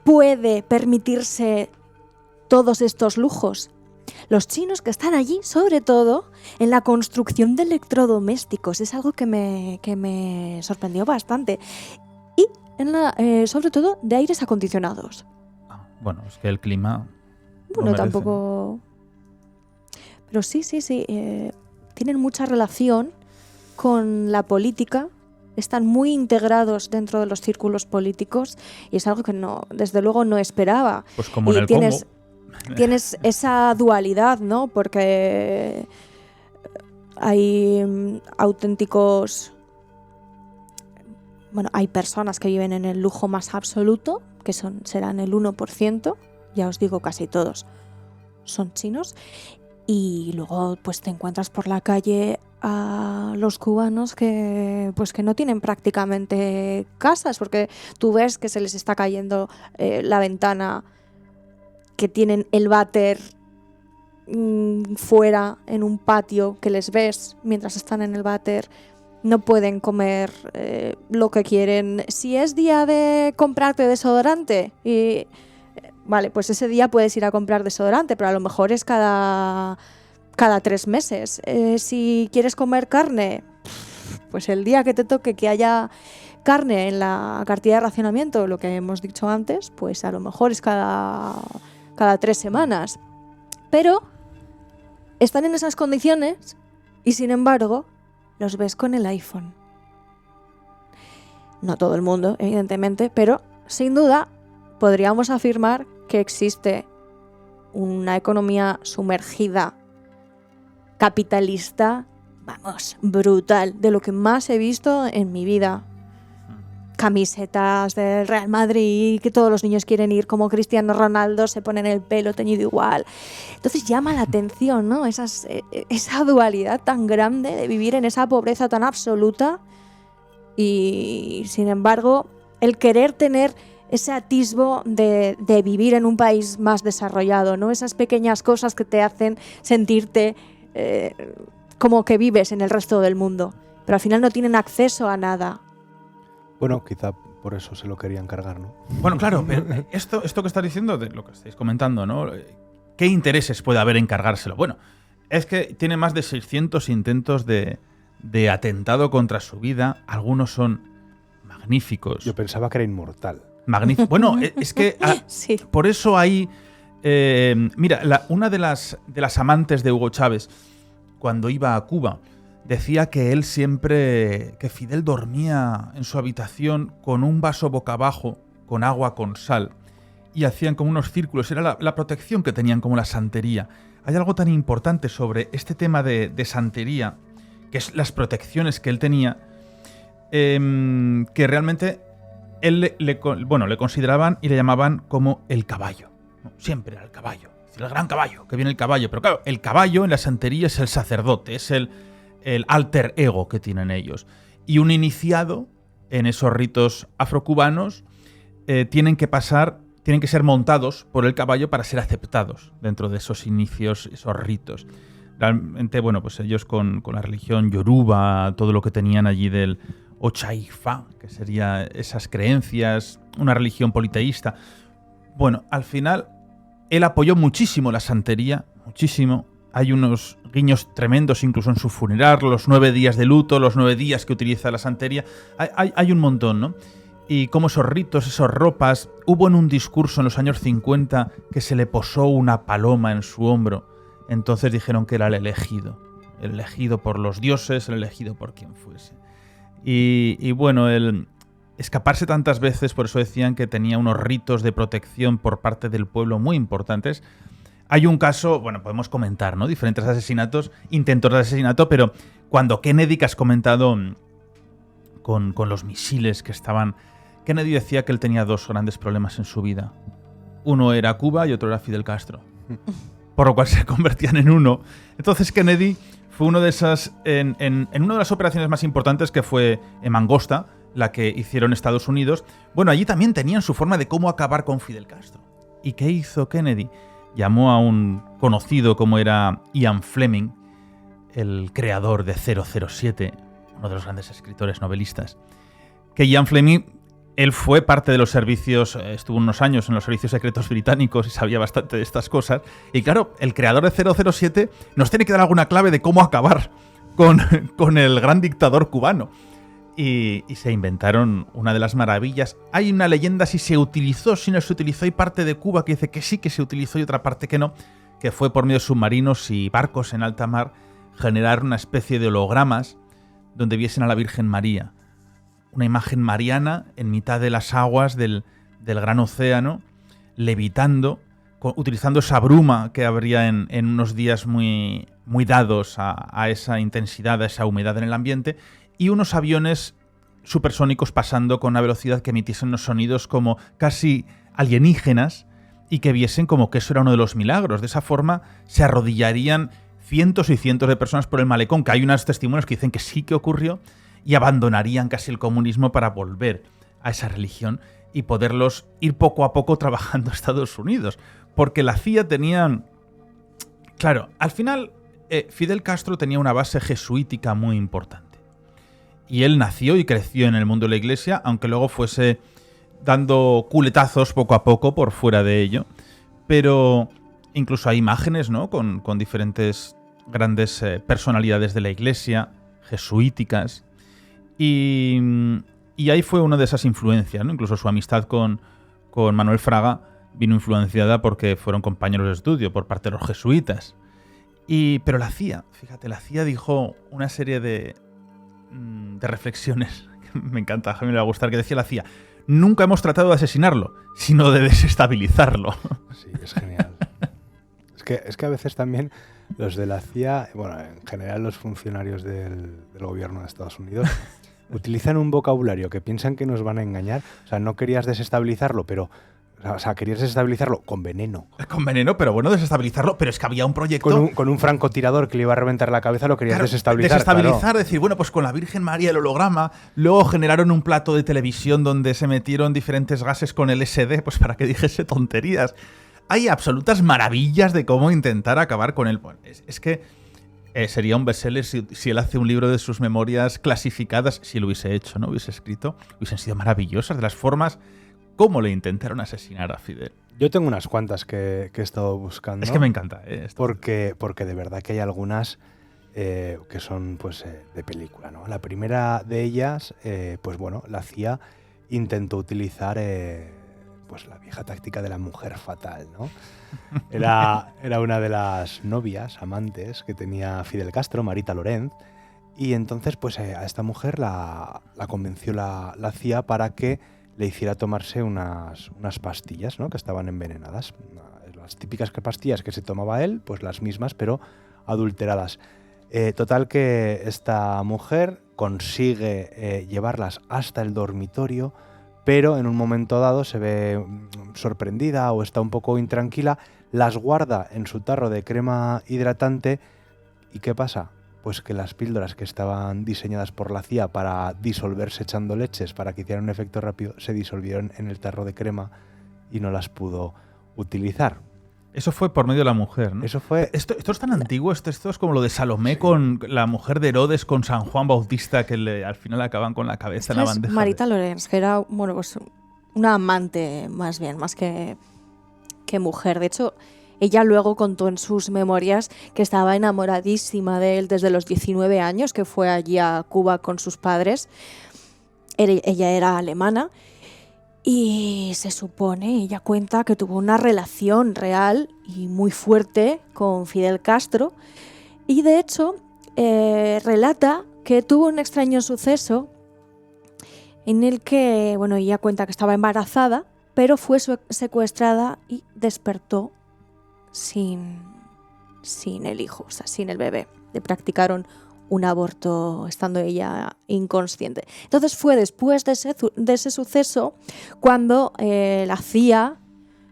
puede permitirse todos estos lujos? Los chinos, que están allí, sobre todo, en la construcción de electrodomésticos. Es algo que me sorprendió bastante. Y sobre todo de aires acondicionados. Bueno, es que el clima... Bueno, tampoco... Pero sí. Tienen mucha relación con la política. Están muy integrados dentro de los círculos políticos. Y es algo que desde luego no esperaba. Pues como en el Congo. Tienes esa dualidad, ¿no? Porque hay auténticos... Bueno, hay personas que viven en el lujo más absoluto, que serán el 1%, ya os digo, casi todos son chinos. Y luego pues te encuentras por la calle a los cubanos que no tienen prácticamente casas, porque tú ves que se les está cayendo la ventana, que tienen el váter fuera en un patio, que les ves mientras están en el váter. No pueden comer lo que quieren. Si es día de comprarte desodorante, vale, pues ese día puedes ir a comprar desodorante, pero a lo mejor es cada 3 meses. Si quieres comer carne, pues el día que te toque que haya carne en la cartilla de racionamiento, lo que hemos dicho antes, pues a lo mejor es cada 3 semanas. Pero están en esas condiciones y, sin embargo, los ves con el iPhone. No todo el mundo, evidentemente, pero sin duda podríamos afirmar que existe una economía sumergida, capitalista, vamos, brutal, de lo que más he visto en mi vida. Camisetas del Real Madrid, que todos los niños quieren ir como Cristiano Ronaldo, se ponen el pelo teñido igual. Entonces llama la atención, ¿no? Esa dualidad tan grande de vivir en esa pobreza tan absoluta y, sin embargo, el querer tener ese atisbo de vivir en un país más desarrollado, ¿no? Esas pequeñas cosas que te hacen sentirte como que vives en el resto del mundo, pero al final no tienen acceso a nada. Bueno, quizá por eso se lo querían cargar, ¿no? Bueno, claro, pero esto que estás diciendo, de lo que estáis comentando, ¿no? ¿Qué intereses puede haber en cargárselo? Bueno, es que tiene más de 600 intentos de atentado contra su vida. Algunos son magníficos. Yo pensaba que era inmortal. Magnífico. Bueno, es que sí. Por eso hay... mira, una de las amantes de Hugo Chávez, cuando iba a Cuba, decía que él siempre, que Fidel dormía en su habitación con un vaso boca abajo, con agua con sal, y hacían como unos círculos. Era la protección que tenían, como la santería. Hay algo tan importante sobre este tema de santería, que es las protecciones que él tenía, que realmente él le consideraban y le llamaban como el caballo. Siempre era el caballo, el gran caballo, que viene el caballo. Pero claro, el caballo en la santería es el sacerdote, es el alter ego que tienen ellos. Y un iniciado en esos ritos afrocubanos tienen que ser montados por el caballo para ser aceptados dentro de esos inicios, esos ritos. Realmente, bueno, pues ellos con la religión yoruba, todo lo que tenían allí del Ochaifa, que sería esas creencias, una religión politeísta. Bueno, al final él apoyó muchísimo la santería, muchísimo. Hay unos guiños tremendos incluso en su funeral, los 9 días de luto, los 9 días que utiliza la santería. Hay un montón, ¿no? Y como esos ritos, esas ropas. Hubo en un discurso en los años 50 que se le posó una paloma en su hombro. Entonces dijeron que era el elegido por los dioses, el elegido por quien fuese. Y bueno, el escaparse tantas veces, por eso decían que tenía unos ritos de protección por parte del pueblo muy importantes. Hay un caso, bueno, podemos comentar, ¿no? Diferentes asesinatos, intentos de asesinato, pero cuando Kennedy, que has comentado con los misiles que estaban... Kennedy decía que él tenía 2 grandes problemas en su vida. Uno era Cuba y otro era Fidel Castro. Por lo cual se convertían en uno. Entonces Kennedy fue uno de esas... En una de las operaciones más importantes, que fue en Mangosta, la que hicieron Estados Unidos, bueno, allí también tenían su forma de cómo acabar con Fidel Castro. ¿Y qué hizo Kennedy? Llamó a un conocido como era Ian Fleming, el creador de 007, uno de los grandes escritores novelistas, que Ian Fleming, él fue parte de los servicios, estuvo unos años en los servicios secretos británicos y sabía bastante de estas cosas. Y claro, el creador de 007 nos tiene que dar alguna clave de cómo acabar con el gran dictador cubano. Y se inventaron una de las maravillas. Hay una leyenda si se utilizó, si no se utilizó. Hay parte de Cuba que dice que sí que se utilizó y otra parte que no, que fue por medio de submarinos y barcos en alta mar generar una especie de hologramas donde viesen a la Virgen María. Una imagen mariana en mitad de las aguas del gran océano, levitando, utilizando esa bruma que habría en unos días muy dados a esa intensidad, a esa humedad en el ambiente, y unos aviones supersónicos pasando con una velocidad que emitiesen unos sonidos como casi alienígenas y que viesen como que eso era uno de los milagros. De esa forma se arrodillarían cientos y cientos de personas por el malecón, que hay unos testimonios que dicen que sí que ocurrió, y abandonarían casi el comunismo para volver a esa religión y poderlos ir poco a poco trabajando a Estados Unidos. Porque la CIA tenía... Claro, al final Fidel Castro tenía una base jesuítica muy importante. Y él nació y creció en el mundo de la iglesia, aunque luego fuese dando culetazos poco a poco por fuera de ello. Pero incluso hay imágenes, ¿no?, con diferentes grandes personalidades de la iglesia, jesuíticas. Y ahí fue una de esas influencias, ¿no? Incluso su amistad con Manuel Fraga vino influenciada porque fueron compañeros de estudio por parte de los jesuitas. Pero la CIA, fíjate, la CIA dijo una serie de reflexiones que me encanta, a mí me va a gustar, que decía la CIA: nunca hemos tratado de asesinarlo, sino de desestabilizarlo. Sí, es genial. es que a veces también los de la CIA, bueno, en general los funcionarios del gobierno de Estados Unidos, utilizan un vocabulario que piensan que nos van a engañar. O sea, no querías desestabilizarlo, pero... O sea, querías desestabilizarlo con veneno. Con veneno, pero bueno, desestabilizarlo. Pero es que había un proyecto... Con un francotirador que le iba a reventar la cabeza, lo querías desestabilizar. Desestabilizar, claro. Decir, bueno, pues con la Virgen María, el holograma. Luego generaron un plato de televisión donde se metieron diferentes gases con LSD, pues para que dijese tonterías. Hay absolutas maravillas de cómo intentar acabar con él. Bueno, es que sería un bestseller si él hace un libro de sus memorias clasificadas. Si lo hubiese hecho, ¿no? Hubiese escrito. Hubiesen sido maravillosas de las formas... ¿Cómo le intentaron asesinar a Fidel? Yo tengo unas cuantas que he estado buscando. Es que me encanta. Porque de verdad que hay algunas que son pues de película, ¿no? La primera de ellas, pues bueno, la CIA intentó utilizar pues la vieja táctica de la mujer fatal, ¿no? Era una de las novias, amantes, que tenía Fidel Castro, Marita Lorenz, y entonces pues a esta mujer la convenció la CIA para que le hiciera tomarse unas pastillas, ¿no?, que estaban envenenadas. Las típicas pastillas que se tomaba él, pues las mismas, pero adulteradas. Total que esta mujer consigue llevarlas hasta el dormitorio, pero en un momento dado se ve sorprendida o está un poco intranquila, las guarda en su tarro de crema hidratante. ¿Y qué pasa? Pues que las píldoras que estaban diseñadas por la CIA para disolverse echando leches, para que hicieran un efecto rápido, se disolvieron en el tarro de crema y no las pudo utilizar. Eso fue por medio de la mujer, ¿no? Eso fue... Esto es tan antiguo, esto es como lo de Salomé, sí, con la mujer de Herodes, con San Juan Bautista, que al final acaban con la cabeza en la bandeja. Marita Lorenz, que era, bueno, pues una amante más bien, más que mujer. De hecho, ella luego contó en sus memorias que estaba enamoradísima de él desde los 19 años, que fue allí a Cuba con sus padres. Ella era alemana y se supone, ella cuenta que tuvo una relación real y muy fuerte con Fidel Castro, y de hecho relata que tuvo un extraño suceso en el que, bueno, ella cuenta que estaba embarazada, pero fue secuestrada y despertó sin el hijo, o sea, sin el bebé. Le practicaron un aborto estando ella inconsciente. Entonces fue después de ese suceso cuando la CIA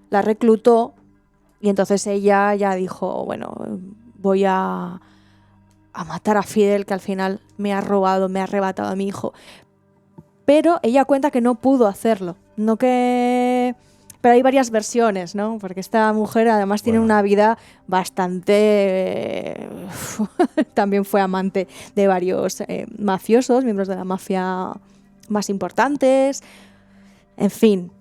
la reclutó, y entonces ella ya dijo, bueno, voy a matar a Fidel, que al final me ha arrebatado a mi hijo. Pero ella cuenta que no pudo hacerlo, pero Pero hay varias versiones, ¿no? Porque esta mujer además tiene una vida bastante... también fue amante de varios mafiosos, miembros de la mafia más importantes. En fin,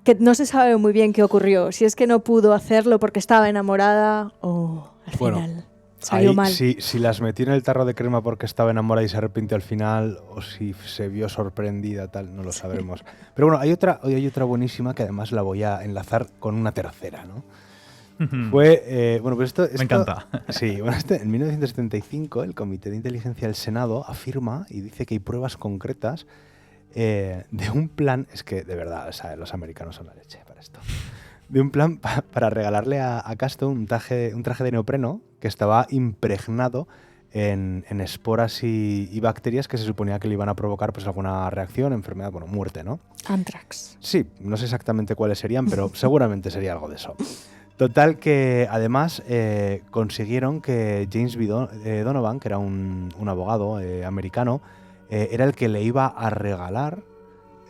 que no se sabe muy bien qué ocurrió. Si es que no pudo hacerlo porque estaba enamorada o al final salió mal. Si las metió en el tarro de crema porque estaba enamorada y se arrepintió al final, o si se vio sorprendida, tal, no lo sabremos. Pero bueno, hay otra buenísima que además la voy a enlazar con una tercera, ¿no? Fue, pues esto, Me encanta. Sí, bueno, en 1975 el Comité de Inteligencia del Senado afirma y dice que hay pruebas concretas de un plan, es que de verdad, o sea, los americanos son la leche para esto, de un plan para regalarle a Castro un traje de neopreno que estaba impregnado en esporas y bacterias que se suponía que le iban a provocar pues alguna reacción, enfermedad, bueno, muerte, ¿no? Anthrax. Sí, no sé exactamente cuáles serían, pero seguramente sería algo de eso. Total que además consiguieron que James B. Donovan, que era un abogado americano, era el que le iba a regalar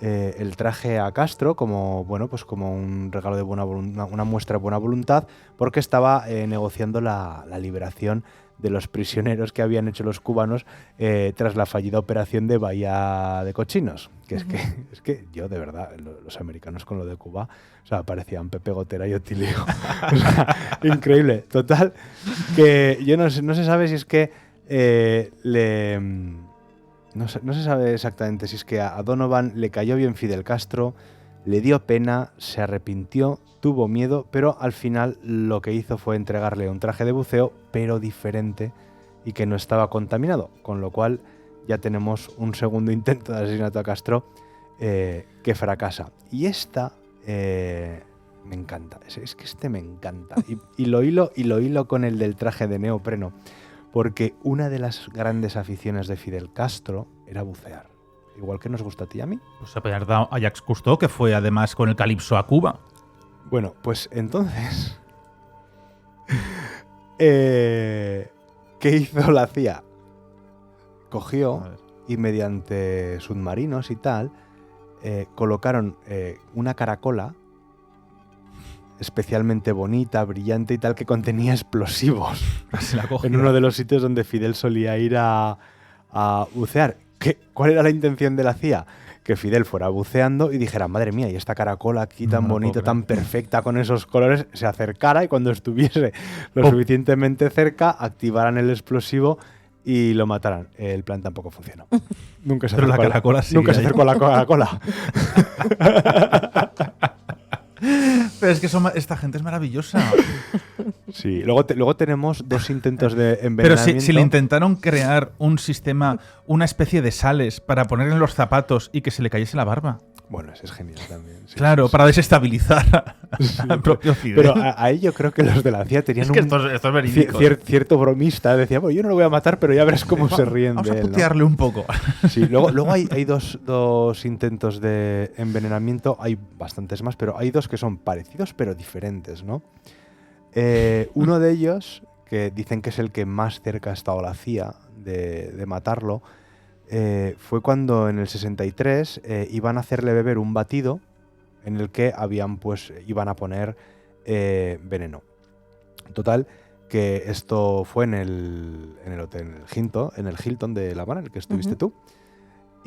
el traje a Castro como, bueno, pues como un regalo de buena voluntad, una muestra de buena voluntad, porque estaba negociando la liberación de los prisioneros que habían hecho los cubanos tras la fallida operación de Bahía de Cochinos. Que es que yo, de verdad, los americanos con lo de Cuba, o sea, parecían Pepe Gotera y Otilio. O sea, increíble. Total, que yo no se sabe si es que no se sabe exactamente si es que a Donovan le cayó bien Fidel Castro, le dio pena, se arrepintió, tuvo miedo, pero al final lo que hizo fue entregarle un traje de buceo, pero diferente y que no estaba contaminado, con lo cual ya tenemos un segundo intento de asesinato a Castro que fracasa. Y esta me encanta, es que este me encanta. Y lo hilo con el del traje de neopreno, porque una de las grandes aficiones de Fidel Castro era bucear. Igual que nos gusta a ti y a mí. Pues se puede haber dado a Jacques Cousteau, que fue además con el Calipso a Cuba. Bueno, pues entonces... ¿qué hizo la CIA? Cogió y mediante submarinos y tal, colocaron una caracola especialmente bonita, brillante y tal, que contenía explosivos en uno de los sitios donde Fidel solía ir a bucear. ¿Cuál era la intención de la CIA? Que Fidel fuera buceando y dijera, madre mía, y esta caracola aquí tan bonita, tan perfecta, con esos colores, se acercara y cuando estuviese lo suficientemente cerca, activaran el explosivo y lo mataran. El plan tampoco funcionó. Nunca se acercó a la Coca-Cola. Pero es que esta gente es maravillosa. Sí, luego tenemos dos intentos de envenenamiento. Pero si le intentaron crear un sistema, una especie de sales para poner en los zapatos y que se le cayese la barba. Bueno, eso es genial también. Sí, claro, para desestabilizar al propio Fidel. Pero ahí yo creo que los de la CIA tenían esto es verídico. Cierto bromista. Decía, bueno, yo no lo voy a matar, pero ya verás cómo se ríen vamos de él. Vamos a putearle un poco. Sí, luego hay dos intentos de envenenamiento. Hay bastantes más, pero hay dos que son parecidos pero diferentes, ¿no? Uno de ellos, que dicen que es el que más cerca ha estado la CIA de matarlo, fue cuando en el 63 iban a hacerle beber un batido en el que iban a poner veneno. Total, que esto fue en el hotel, en el Hilton de La Habana, en el que estuviste tú.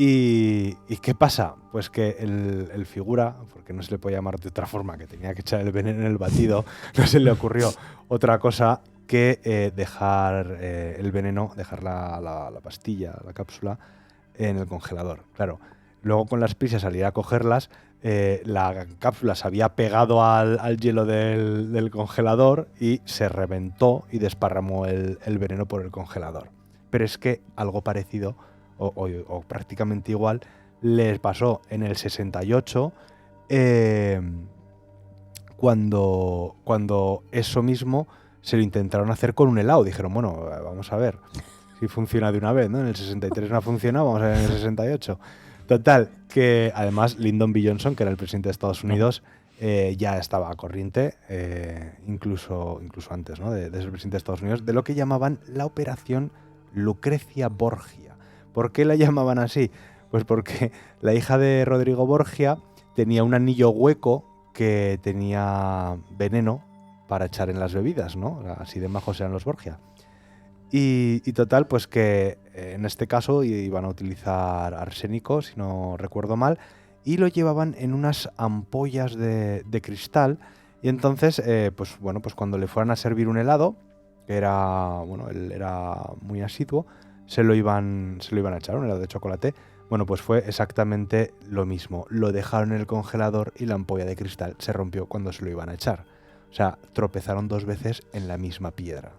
¿Y qué pasa? Pues que el figura, porque no se le puede llamar de otra forma, que tenía que echar el veneno en el batido, no se le ocurrió otra cosa que dejar el veneno, dejar la pastilla, la cápsula, en el congelador. Claro, luego con las prisas salir a cogerlas, la cápsula se había pegado al hielo del congelador y se reventó y desparramó el veneno por el congelador. Pero es que algo parecido, o prácticamente igual, les pasó en el 68, cuando eso mismo se lo intentaron hacer con un helado. Dijeron, bueno, vamos a ver si funciona de una vez, ¿no? En el 63 no ha funcionado, vamos a ver en el 68. Total, que además Lyndon B. Johnson, que era el presidente de Estados Unidos, ya estaba a corriente, incluso antes, ¿no? de ser presidente de Estados Unidos, de lo que llamaban la Operación Lucrecia Borgia. ¿Por qué la llamaban así? Pues porque la hija de Rodrigo Borgia tenía un anillo hueco que tenía veneno para echar en las bebidas, ¿no? Así de majos eran los Borgia. Y total, pues que en este caso iban a utilizar arsénico, si no recuerdo mal, y lo llevaban en unas ampollas de cristal. Y entonces, pues cuando le fueran a servir un helado, que era, él era muy asiduo, se lo iban a echar, un helado de chocolate. Bueno, pues fue exactamente lo mismo. Lo dejaron en el congelador y la ampolla de cristal se rompió cuando se lo iban a echar. O sea, tropezaron 2 veces en la misma piedra.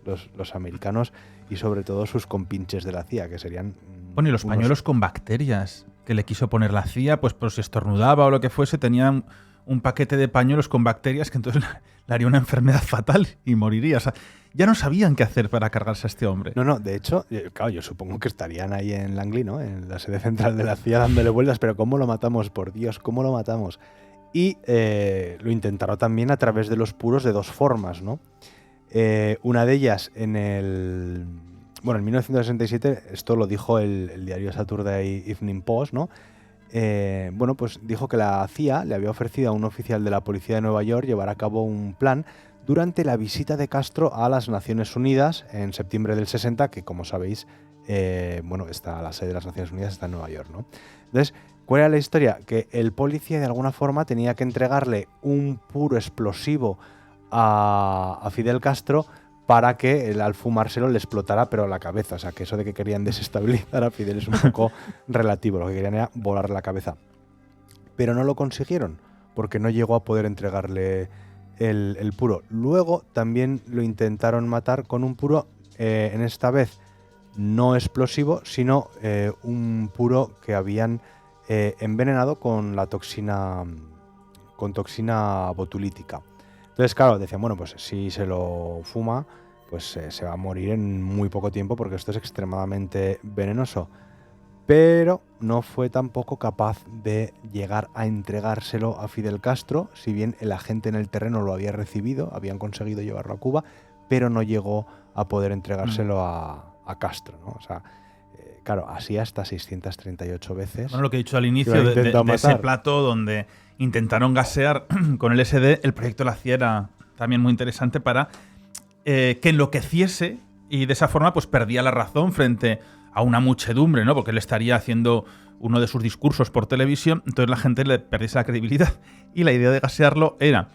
Los americanos y sobre todo sus compinches de la CIA, que serían... Bueno, y los pañuelos con bacterias que le quiso poner la CIA, pues si estornudaba o lo que fuese, tenían un paquete de pañuelos con bacterias que entonces le haría una enfermedad fatal y moriría. O sea, ya no sabían qué hacer para cargarse a este hombre. No, de hecho, claro, yo supongo que estarían ahí en Langley, ¿no? En la sede central de la CIA dándole vueltas, pero ¿cómo lo matamos? Por Dios, ¿cómo lo matamos? Y lo intentaron también a través de los puros de 2 formas, ¿no? Una de ellas en 1967, esto lo dijo el diario Saturday Evening Post, ¿no? Pues dijo que la CIA le había ofrecido a un oficial de la policía de Nueva York llevar a cabo un plan durante la visita de Castro a las Naciones Unidas en septiembre del 60, que como sabéis, la sede de las Naciones Unidas está en Nueva York, ¿no? Entonces, ¿cuál era la historia? Que el policía de alguna forma tenía que entregarle un puro explosivo a Fidel Castro para que al fumárselo le explotara pero la cabeza. O sea, que eso de que querían desestabilizar a Fidel es un poco relativo. Lo que querían era volar la cabeza. Pero no lo consiguieron, porque no llegó a poder entregarle el puro. Luego también lo intentaron matar con un puro, en esta vez no explosivo, sino un puro que habían envenenado con la toxina botulítica. Entonces, claro, decían, pues si se lo fuma, pues se va a morir en muy poco tiempo porque esto es extremadamente venenoso. Pero no fue tampoco capaz de llegar a entregárselo a Fidel Castro, si bien el agente en el terreno lo había recibido, habían conseguido llevarlo a Cuba, pero no llegó a poder entregárselo a Castro, ¿no? O sea, claro, así hasta 638 veces. Bueno, lo que he dicho al inicio de ese plato donde intentaron gasear con LSD, el proyecto de la CIA era también muy interesante para que enloqueciese y de esa forma pues perdía la razón frente a una muchedumbre, ¿no? Porque él estaría haciendo uno de sus discursos por televisión, entonces la gente le perdiese la credibilidad. Y la idea de gasearlo era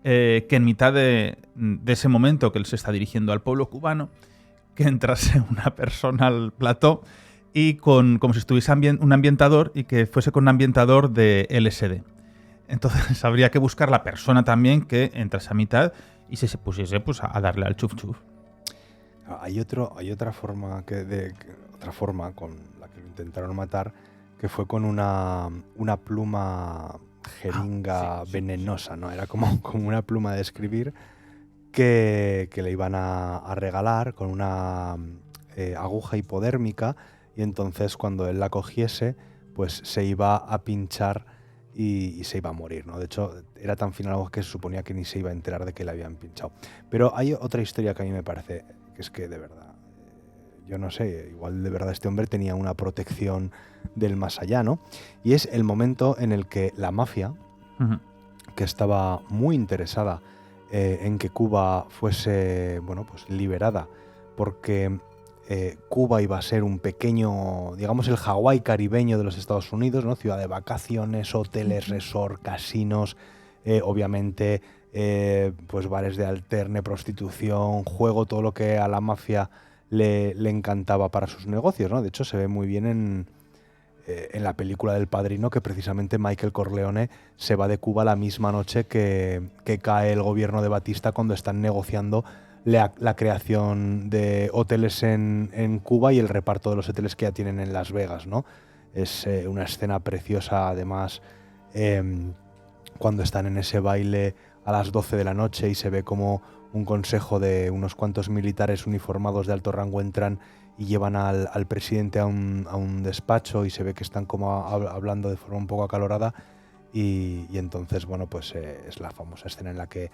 que en mitad de ese momento que él se está dirigiendo al pueblo cubano, que entrase una persona al plató y como si estuviese un ambientador y que fuese con un ambientador de LSD. Entonces habría que buscar la persona también que entrase a mitad y se pusiese pues, a darle al chuf chuf. Hay otra forma con la que lo intentaron matar, que fue con una pluma jeringa venenosa, ¿no? Era como una pluma de escribir que le iban a regalar con una aguja hipodérmica, y entonces cuando él la cogiese, pues se iba a pinchar y se iba a morir, ¿no? De hecho, era tan fino algo que se suponía que ni se iba a enterar de que le habían pinchado. Pero hay otra historia que a mí me parece que es que de verdad, yo no sé, igual de verdad este hombre tenía una protección del más allá, ¿no? Y es el momento en el que la mafia, que estaba muy interesada en que Cuba fuese, liberada, porque Cuba iba a ser un pequeño, digamos, el Hawái caribeño de los Estados Unidos, ¿no? Ciudad de vacaciones, hoteles, resort, casinos, obviamente, pues bares de alterne, prostitución, juego, todo lo que a la mafia le encantaba para sus negocios, ¿no? De hecho, se ve muy bien en la película del Padrino, que precisamente Michael Corleone se va de Cuba la misma noche que cae el gobierno de Batista, cuando están negociando la creación de hoteles en Cuba y el reparto de los hoteles que ya tienen en Las Vegas, ¿no? Es una escena preciosa, además, cuando están en ese baile a las 12 de la noche y se ve como un consejo de unos cuantos militares uniformados de alto rango entran y llevan al presidente a un despacho, y se ve que están como hablando de forma un poco acalorada, y entonces, es la famosa escena en la que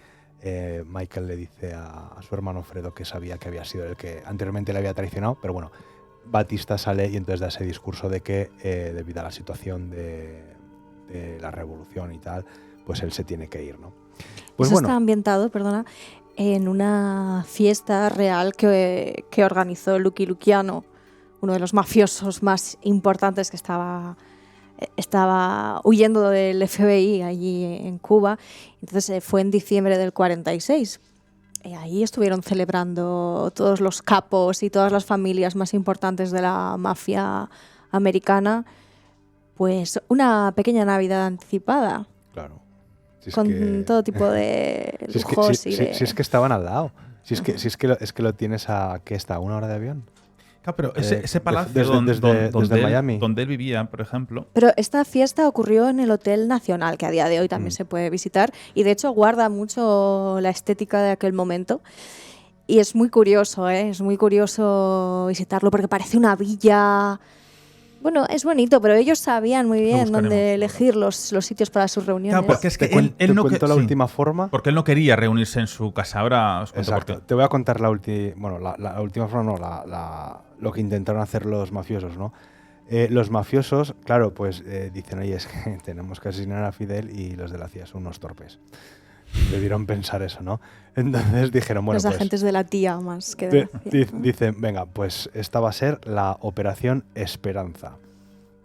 Michael le dice a su hermano Fredo que sabía que había sido el que anteriormente le había traicionado, pero bueno, Batista sale y entonces da ese discurso de que debido a la situación de la revolución y tal, pues él se tiene que ir, ¿no? Pues Eso bueno, está ambientado, perdona, en una fiesta real que organizó Lucky Luciano, uno de los mafiosos más importantes que estaba huyendo del FBI allí en Cuba. Entonces fue en diciembre del 46. Ahí estuvieron celebrando todos los capos y todas las familias más importantes de la mafia americana, pues una pequeña Navidad anticipada. claro. Si es Con que- todo tipo de si es que- lujos si- y si- de... si es que estaban al lado. Si es que lo tienes a, ¿qué está? ¿1 hora de avión? Claro, pero ese palacio desde Miami. donde él vivía, por ejemplo, Pero esta fiesta ocurrió en el Hotel Nacional, que a día de hoy también Mm. se puede visitar, y de hecho guarda mucho la estética de aquel momento. Y es muy curioso, ¿eh? Es muy curioso visitarlo porque parece una villa. Bueno, es bonito, pero ellos sabían muy bien buscaremos, dónde ahora. elegir los sitios para sus reuniones. Claro, porque es que Te él no cuento la sí, última forma. porque él no quería reunirse en su casa. Ahora os cuento por Exacto. qué. Te voy a contar la última forma, no, lo que intentaron hacer los mafiosos, ¿no? Los mafiosos, claro, pues dicen, oye, es que tenemos que asesinar a Fidel y los de la CIA son unos torpes. Debieron pensar eso, ¿no? Entonces dijeron, bueno, los pues agentes de la tía más que de la CIA, ¿no? dicen, venga, pues esta va a ser la Operación Esperanza.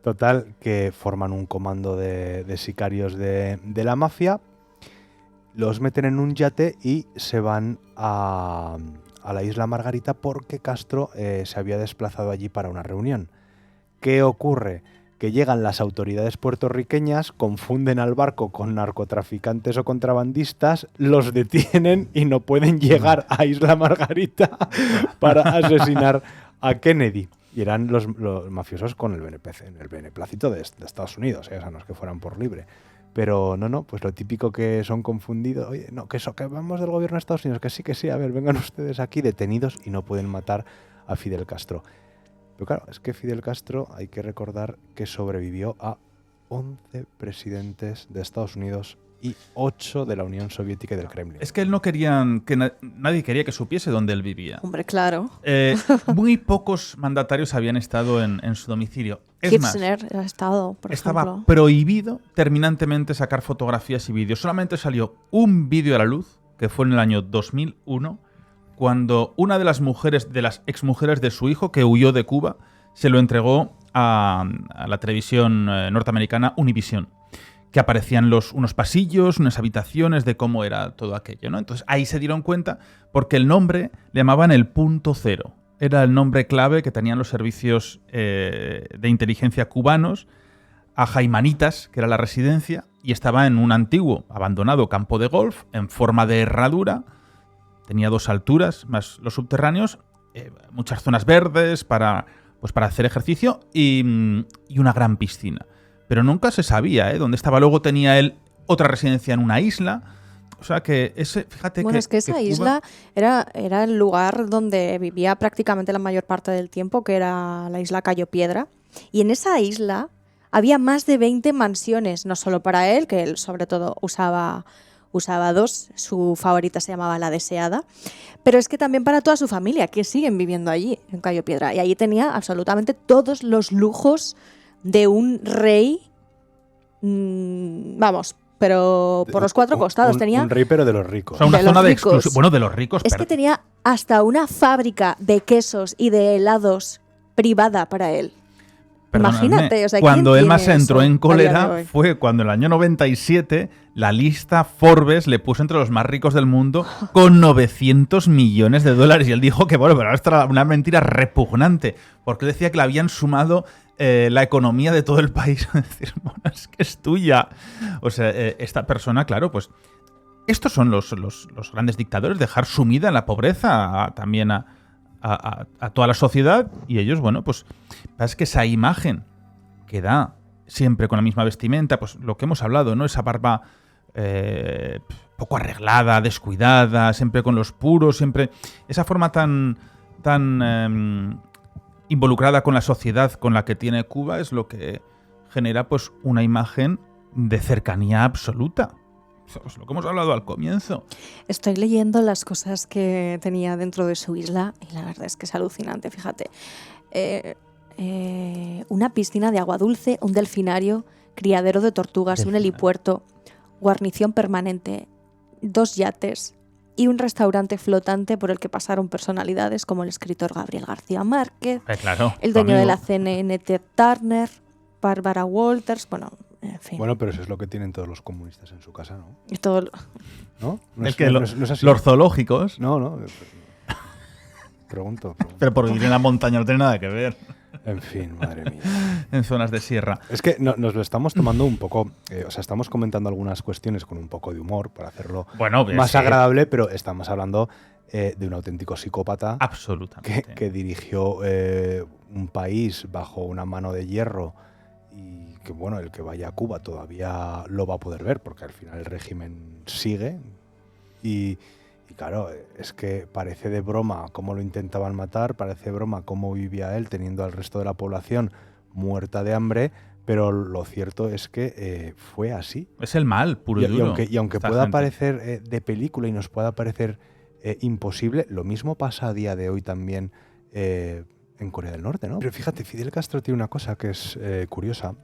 Total, que forman un comando de sicarios de la mafia, los meten en un yate y se van a la isla Margarita porque Castro se había desplazado allí para una reunión. ¿Qué ocurre? Que llegan las autoridades puertorriqueñas, confunden al barco con narcotraficantes o contrabandistas, los detienen y no pueden llegar a Isla Margarita para asesinar a Kennedy. Y eran los mafiosos con el beneplácito de Estados Unidos, o sea, no es que fueran por libre. Pero no, pues lo típico que son confundidos, oye, no, que vamos del gobierno de Estados Unidos, que sí, a ver, vengan ustedes aquí detenidos y no pueden matar a Fidel Castro. Pero claro, es que Fidel Castro, hay que recordar que sobrevivió a 11 presidentes de Estados Unidos y 8 de la Unión Soviética y del Kremlin. Es que él no quería nadie quería que supiese dónde él vivía. Hombre, claro. Muy pocos mandatarios habían estado en su domicilio. Es más, Kirchner ha estado, por estaba ejemplo. prohibido terminantemente sacar fotografías y vídeos. Solamente salió un vídeo a la luz, que fue en el año 2001, cuando una de las exmujeres de su hijo, que huyó de Cuba, se lo entregó a la televisión norteamericana Univision, que aparecían unos pasillos, unas habitaciones de cómo era todo aquello, ¿no? Entonces ahí se dieron cuenta porque el nombre le llamaban el punto cero. Era el nombre clave que tenían los servicios de inteligencia cubanos a Jaimanitas, que era la residencia, y estaba en un antiguo, abandonado campo de golf en forma de herradura. Tenía 2 alturas, más los subterráneos, muchas zonas verdes para hacer ejercicio y una gran piscina. Pero nunca se sabía dónde estaba. Luego tenía él otra residencia en una isla. O sea que fíjate Bueno, es que esa Cuba isla era el lugar donde vivía prácticamente la mayor parte del tiempo, que era la isla Cayo Piedra. Y en esa isla había más de 20 mansiones, no solo para él, que él sobre todo usaba 2, su favorita se llamaba La Deseada, pero es que también para toda su familia, que siguen viviendo allí, en Cayo Piedra. Y allí tenía absolutamente todos los lujos de un rey, vamos, pero por los 4 costados. Tenía un rey, pero de los ricos. O sea, una de los zona de ricos. exclusión. Bueno, de los ricos, Es pero que tenía hasta una fábrica de quesos y de helados privada para él. perdonadme, Imagínate, o sea, cuando ¿quién él más tiene entró eso en a día de cólera hoy? fue cuando en el año 97 la lista Forbes le puso entre los más ricos del mundo con 900 millones de dólares. Y él dijo que, bueno, pero esto era una mentira repugnante, porque él decía que le habían sumado la economía de todo el país. Es decir, bueno, es que es tuya. O sea, esta persona, claro, pues estos son los grandes dictadores, dejar sumida en la pobreza también a toda la sociedad, y ellos, bueno, pues es que esa imagen que da siempre con la misma vestimenta, pues lo que hemos hablado, ¿no? Esa barba poco arreglada, descuidada, siempre con los puros, siempre esa forma tan involucrada con la sociedad con la que tiene Cuba es lo que genera pues una imagen de cercanía absoluta. Es lo que hemos hablado al comienzo. Estoy leyendo las cosas que tenía dentro de su isla y la verdad es que es alucinante, fíjate. Una piscina de agua dulce, un delfinario, criadero de tortugas, un helipuerto, guarnición permanente, 2 yates y un restaurante flotante por el que pasaron personalidades como el escritor Gabriel García Márquez, Claro, el dueño de la CNN, Ted Turner, Barbara Walters, bueno, en fin. Bueno, pero eso es lo que tienen todos los comunistas en su casa, ¿no? Y todo ¿No? Es que no es así. los zoológicos, No. Pregunto. pero por vivir en la montaña no tiene nada que ver. En fin, madre mía. En zonas de sierra. Es que nos lo estamos tomando un poco, o sea, estamos comentando algunas cuestiones con un poco de humor para hacerlo más agradable, pero estamos hablando de un auténtico psicópata Absolutamente. que dirigió un país bajo una mano de hierro y que, bueno, el que vaya a Cuba todavía lo va a poder ver porque al final el régimen sigue y claro, es que parece de broma cómo lo intentaban matar, parece de broma cómo vivía él teniendo al resto de la población muerta de hambre, pero lo cierto es que fue así. Es el mal, puro y duro. Y aunque pueda parecer de película y nos pueda parecer imposible, lo mismo pasa a día de hoy también en Corea del Norte, ¿no? Pero fíjate, Fidel Castro tiene una cosa que es curiosa,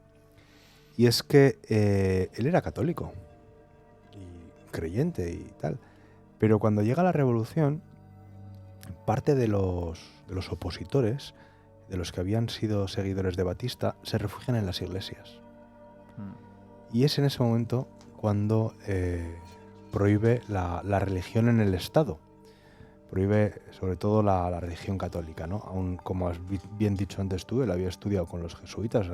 y es que él era católico y creyente y tal. Pero cuando llega la revolución, parte de los opositores, de los que habían sido seguidores de Batista, se refugian en las iglesias. Y es en ese momento cuando prohíbe la religión en el Estado. Prohíbe sobre todo la religión católica, ¿no? Aún, como has bien dicho antes tú, él había estudiado con los jesuitas.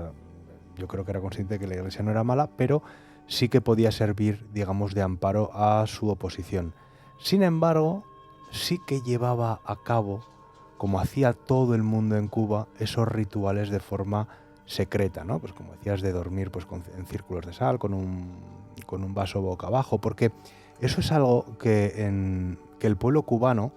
Yo creo que era consciente de que la iglesia no era mala, pero sí que podía servir, digamos, de amparo a su oposición. Sin embargo, sí que llevaba a cabo, como hacía todo el mundo en Cuba, esos rituales de forma secreta, ¿no? Pues como decías, de dormir pues, en círculos de sal, con un vaso boca abajo, porque eso es algo que el pueblo cubano,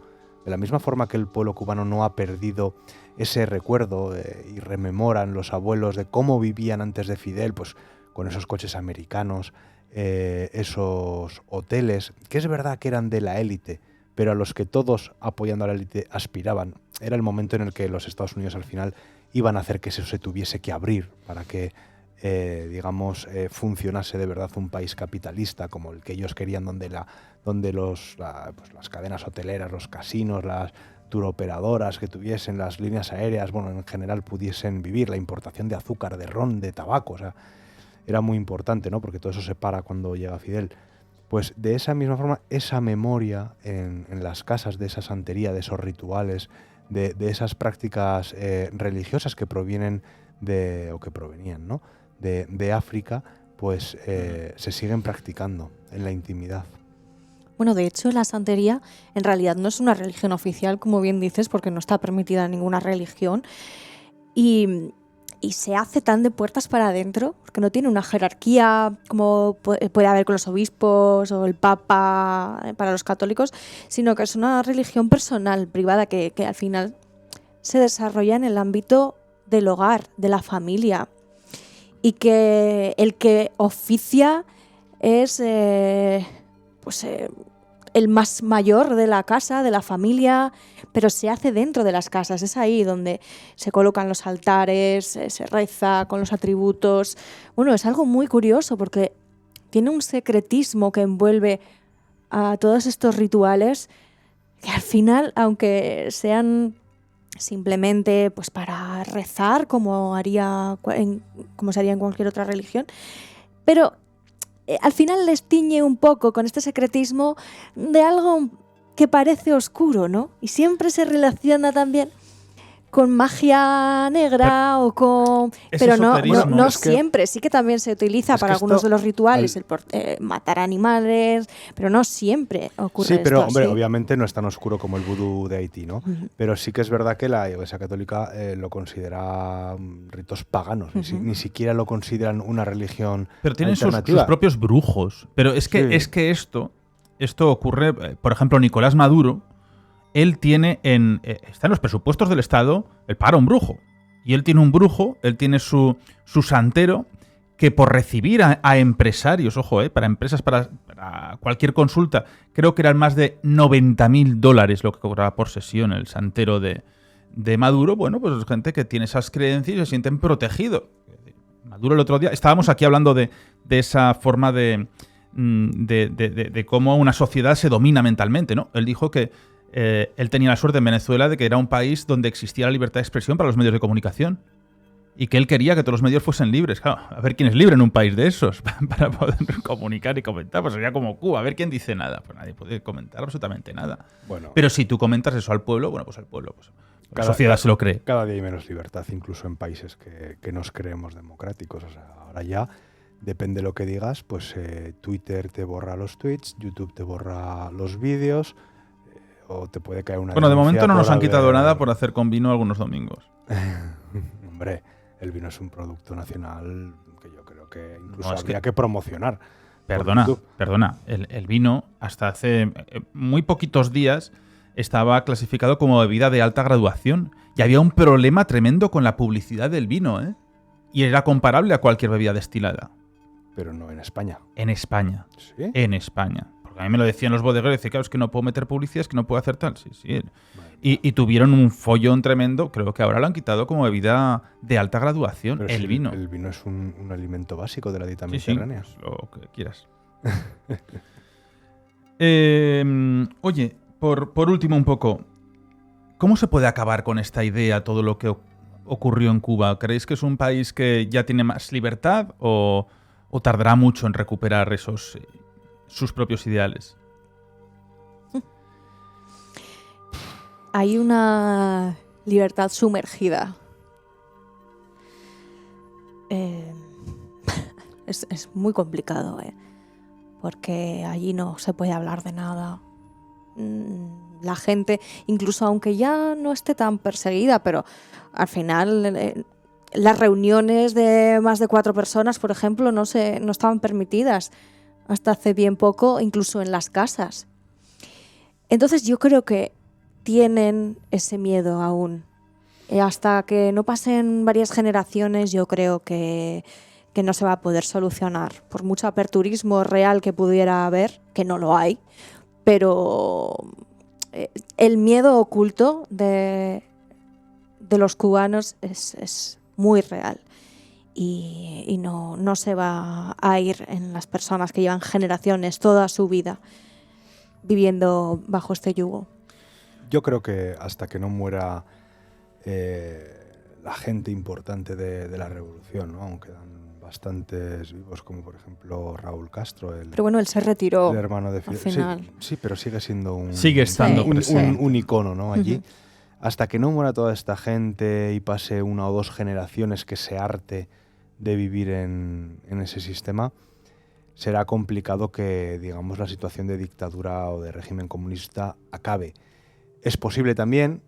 de la misma forma que el pueblo cubano no ha perdido ese recuerdo y rememoran los abuelos de cómo vivían antes de Fidel, pues con esos coches americanos, esos hoteles, que es verdad que eran de la élite, pero a los que todos apoyando a la élite aspiraban. Era el momento en el que los Estados Unidos al final iban a hacer que eso se tuviese que abrir para que, funcionase de verdad un país capitalista como el que ellos querían, donde las cadenas hoteleras, los casinos, las turoperadoras que tuviesen, las líneas aéreas, bueno, en general pudiesen vivir, la importación de azúcar, de ron, de tabaco, o sea, era muy importante, ¿no? Porque todo eso se para cuando llega Fidel. Pues de esa misma forma, esa memoria en las casas de esa santería, de esos rituales, de esas prácticas religiosas que provenían, ¿no? De África, pues se siguen practicando en la intimidad. Bueno, de hecho, la santería en realidad no es una religión oficial, como bien dices, porque no está permitida ninguna religión. Y se hace tan de puertas para adentro, porque no tiene una jerarquía como puede haber con los obispos o el papa para los católicos, sino que es una religión personal, privada, que al final se desarrolla en el ámbito del hogar, de la familia, y que el que oficia es el más mayor de la casa, de la familia, pero se hace dentro de las casas. Es ahí donde se colocan los altares, se reza con los atributos. Bueno, es algo muy curioso porque tiene un secretismo que envuelve a todos estos rituales que al final, aunque sean simplemente pues para rezar como se haría en cualquier otra religión, pero al final les tiñe un poco con este secretismo de algo que parece oscuro, ¿no? Y siempre se relaciona también con magia negra o con... Pero no siempre, sí que también se utiliza para algunos de los rituales, matar animales, pero no siempre ocurre esto. Sí, pero hombre, obviamente no es tan oscuro como el vudú de Haití, ¿no? Uh-huh. Pero sí que es verdad que la Iglesia Católica lo considera ritos paganos, uh-huh. ni siquiera lo consideran una religión pero tienen sus propios brujos. Pero es que esto ocurre, por ejemplo, Nicolás Maduro, él tiene está en los presupuestos del Estado, él paga un brujo. Y él tiene un brujo, él tiene su santero, que por recibir a empresarios, ojo, para empresas, para cualquier consulta, creo que eran más de $90,000 lo que cobraba por sesión el santero de Maduro. Bueno, pues es gente que tiene esas creencias y se sienten protegidos. Maduro el otro día, estábamos aquí hablando de esa forma de de cómo una sociedad se domina mentalmente, ¿no? Él dijo que él tenía la suerte en Venezuela de que era un país donde existía la libertad de expresión para los medios de comunicación y que él quería que todos los medios fuesen libres. Claro, a ver quién es libre en un país de esos para poder comunicar y comentar. Pues sería como Cuba, a ver quién dice nada. Pues nadie puede comentar absolutamente nada. Bueno, pero si tú comentas eso al pueblo, bueno, pues al pueblo, pues la sociedad se lo cree. Cada día hay menos libertad, incluso en países que nos creemos democráticos. O sea, ahora ya, depende de lo que digas, pues Twitter te borra los tweets, YouTube te borra los vídeos, o te puede caer una... Bueno, de momento no nos han quitado nada por hacer con vino algunos domingos. Hombre, el vino es un producto nacional que yo creo que incluso habría que promocionar. Perdona. El vino, hasta hace muy poquitos días, estaba clasificado como bebida de alta graduación. Y había un problema tremendo con la publicidad del vino, ¿eh? Y era comparable a cualquier bebida destilada. Pero no en España. En España. ¿Sí? En España. Porque a mí me lo decían los bodegueros, decían, claro, es que no puedo meter publicidad, es que no puedo hacer tal. Sí. Y tuvieron un follón tremendo. Creo que ahora lo han quitado como bebida de alta graduación. Pero el vino. El vino es un alimento básico de la dieta mediterránea. Sí, lo que quieras. Oye, por último un poco, ¿cómo se puede acabar con esta idea, todo lo que ocurrió en Cuba? ¿Creéis que es un país que ya tiene más libertad o tardará mucho en recuperar sus propios ideales? Hay una libertad sumergida. Es muy complicado, porque allí no se puede hablar de nada. La gente, incluso aunque ya no esté tan perseguida, pero al final las reuniones de más de 4 personas, por ejemplo, no estaban permitidas hasta hace bien poco, incluso en las casas. Entonces yo creo que tienen ese miedo aún. Hasta que no pasen varias generaciones, yo creo que no se va a poder solucionar. Por mucho aperturismo real que pudiera haber, que no lo hay, pero el miedo oculto de los cubanos es muy real y no se va a ir en las personas que llevan generaciones, toda su vida, viviendo bajo este yugo. Yo creo que hasta que no muera la gente importante de la revolución, ¿no? Aunque quedan bastantes vivos, como por ejemplo Raúl Castro. Pero bueno, él se retiró el hermano de Fidel. al final. Sí, pero sigue siendo un icono, ¿no? Allí. Hasta que no muera toda esta gente y pase 1 o 2 generaciones que se harte de vivir en ese sistema, será complicado que, digamos, la situación de dictadura o de régimen comunista acabe. Es posible también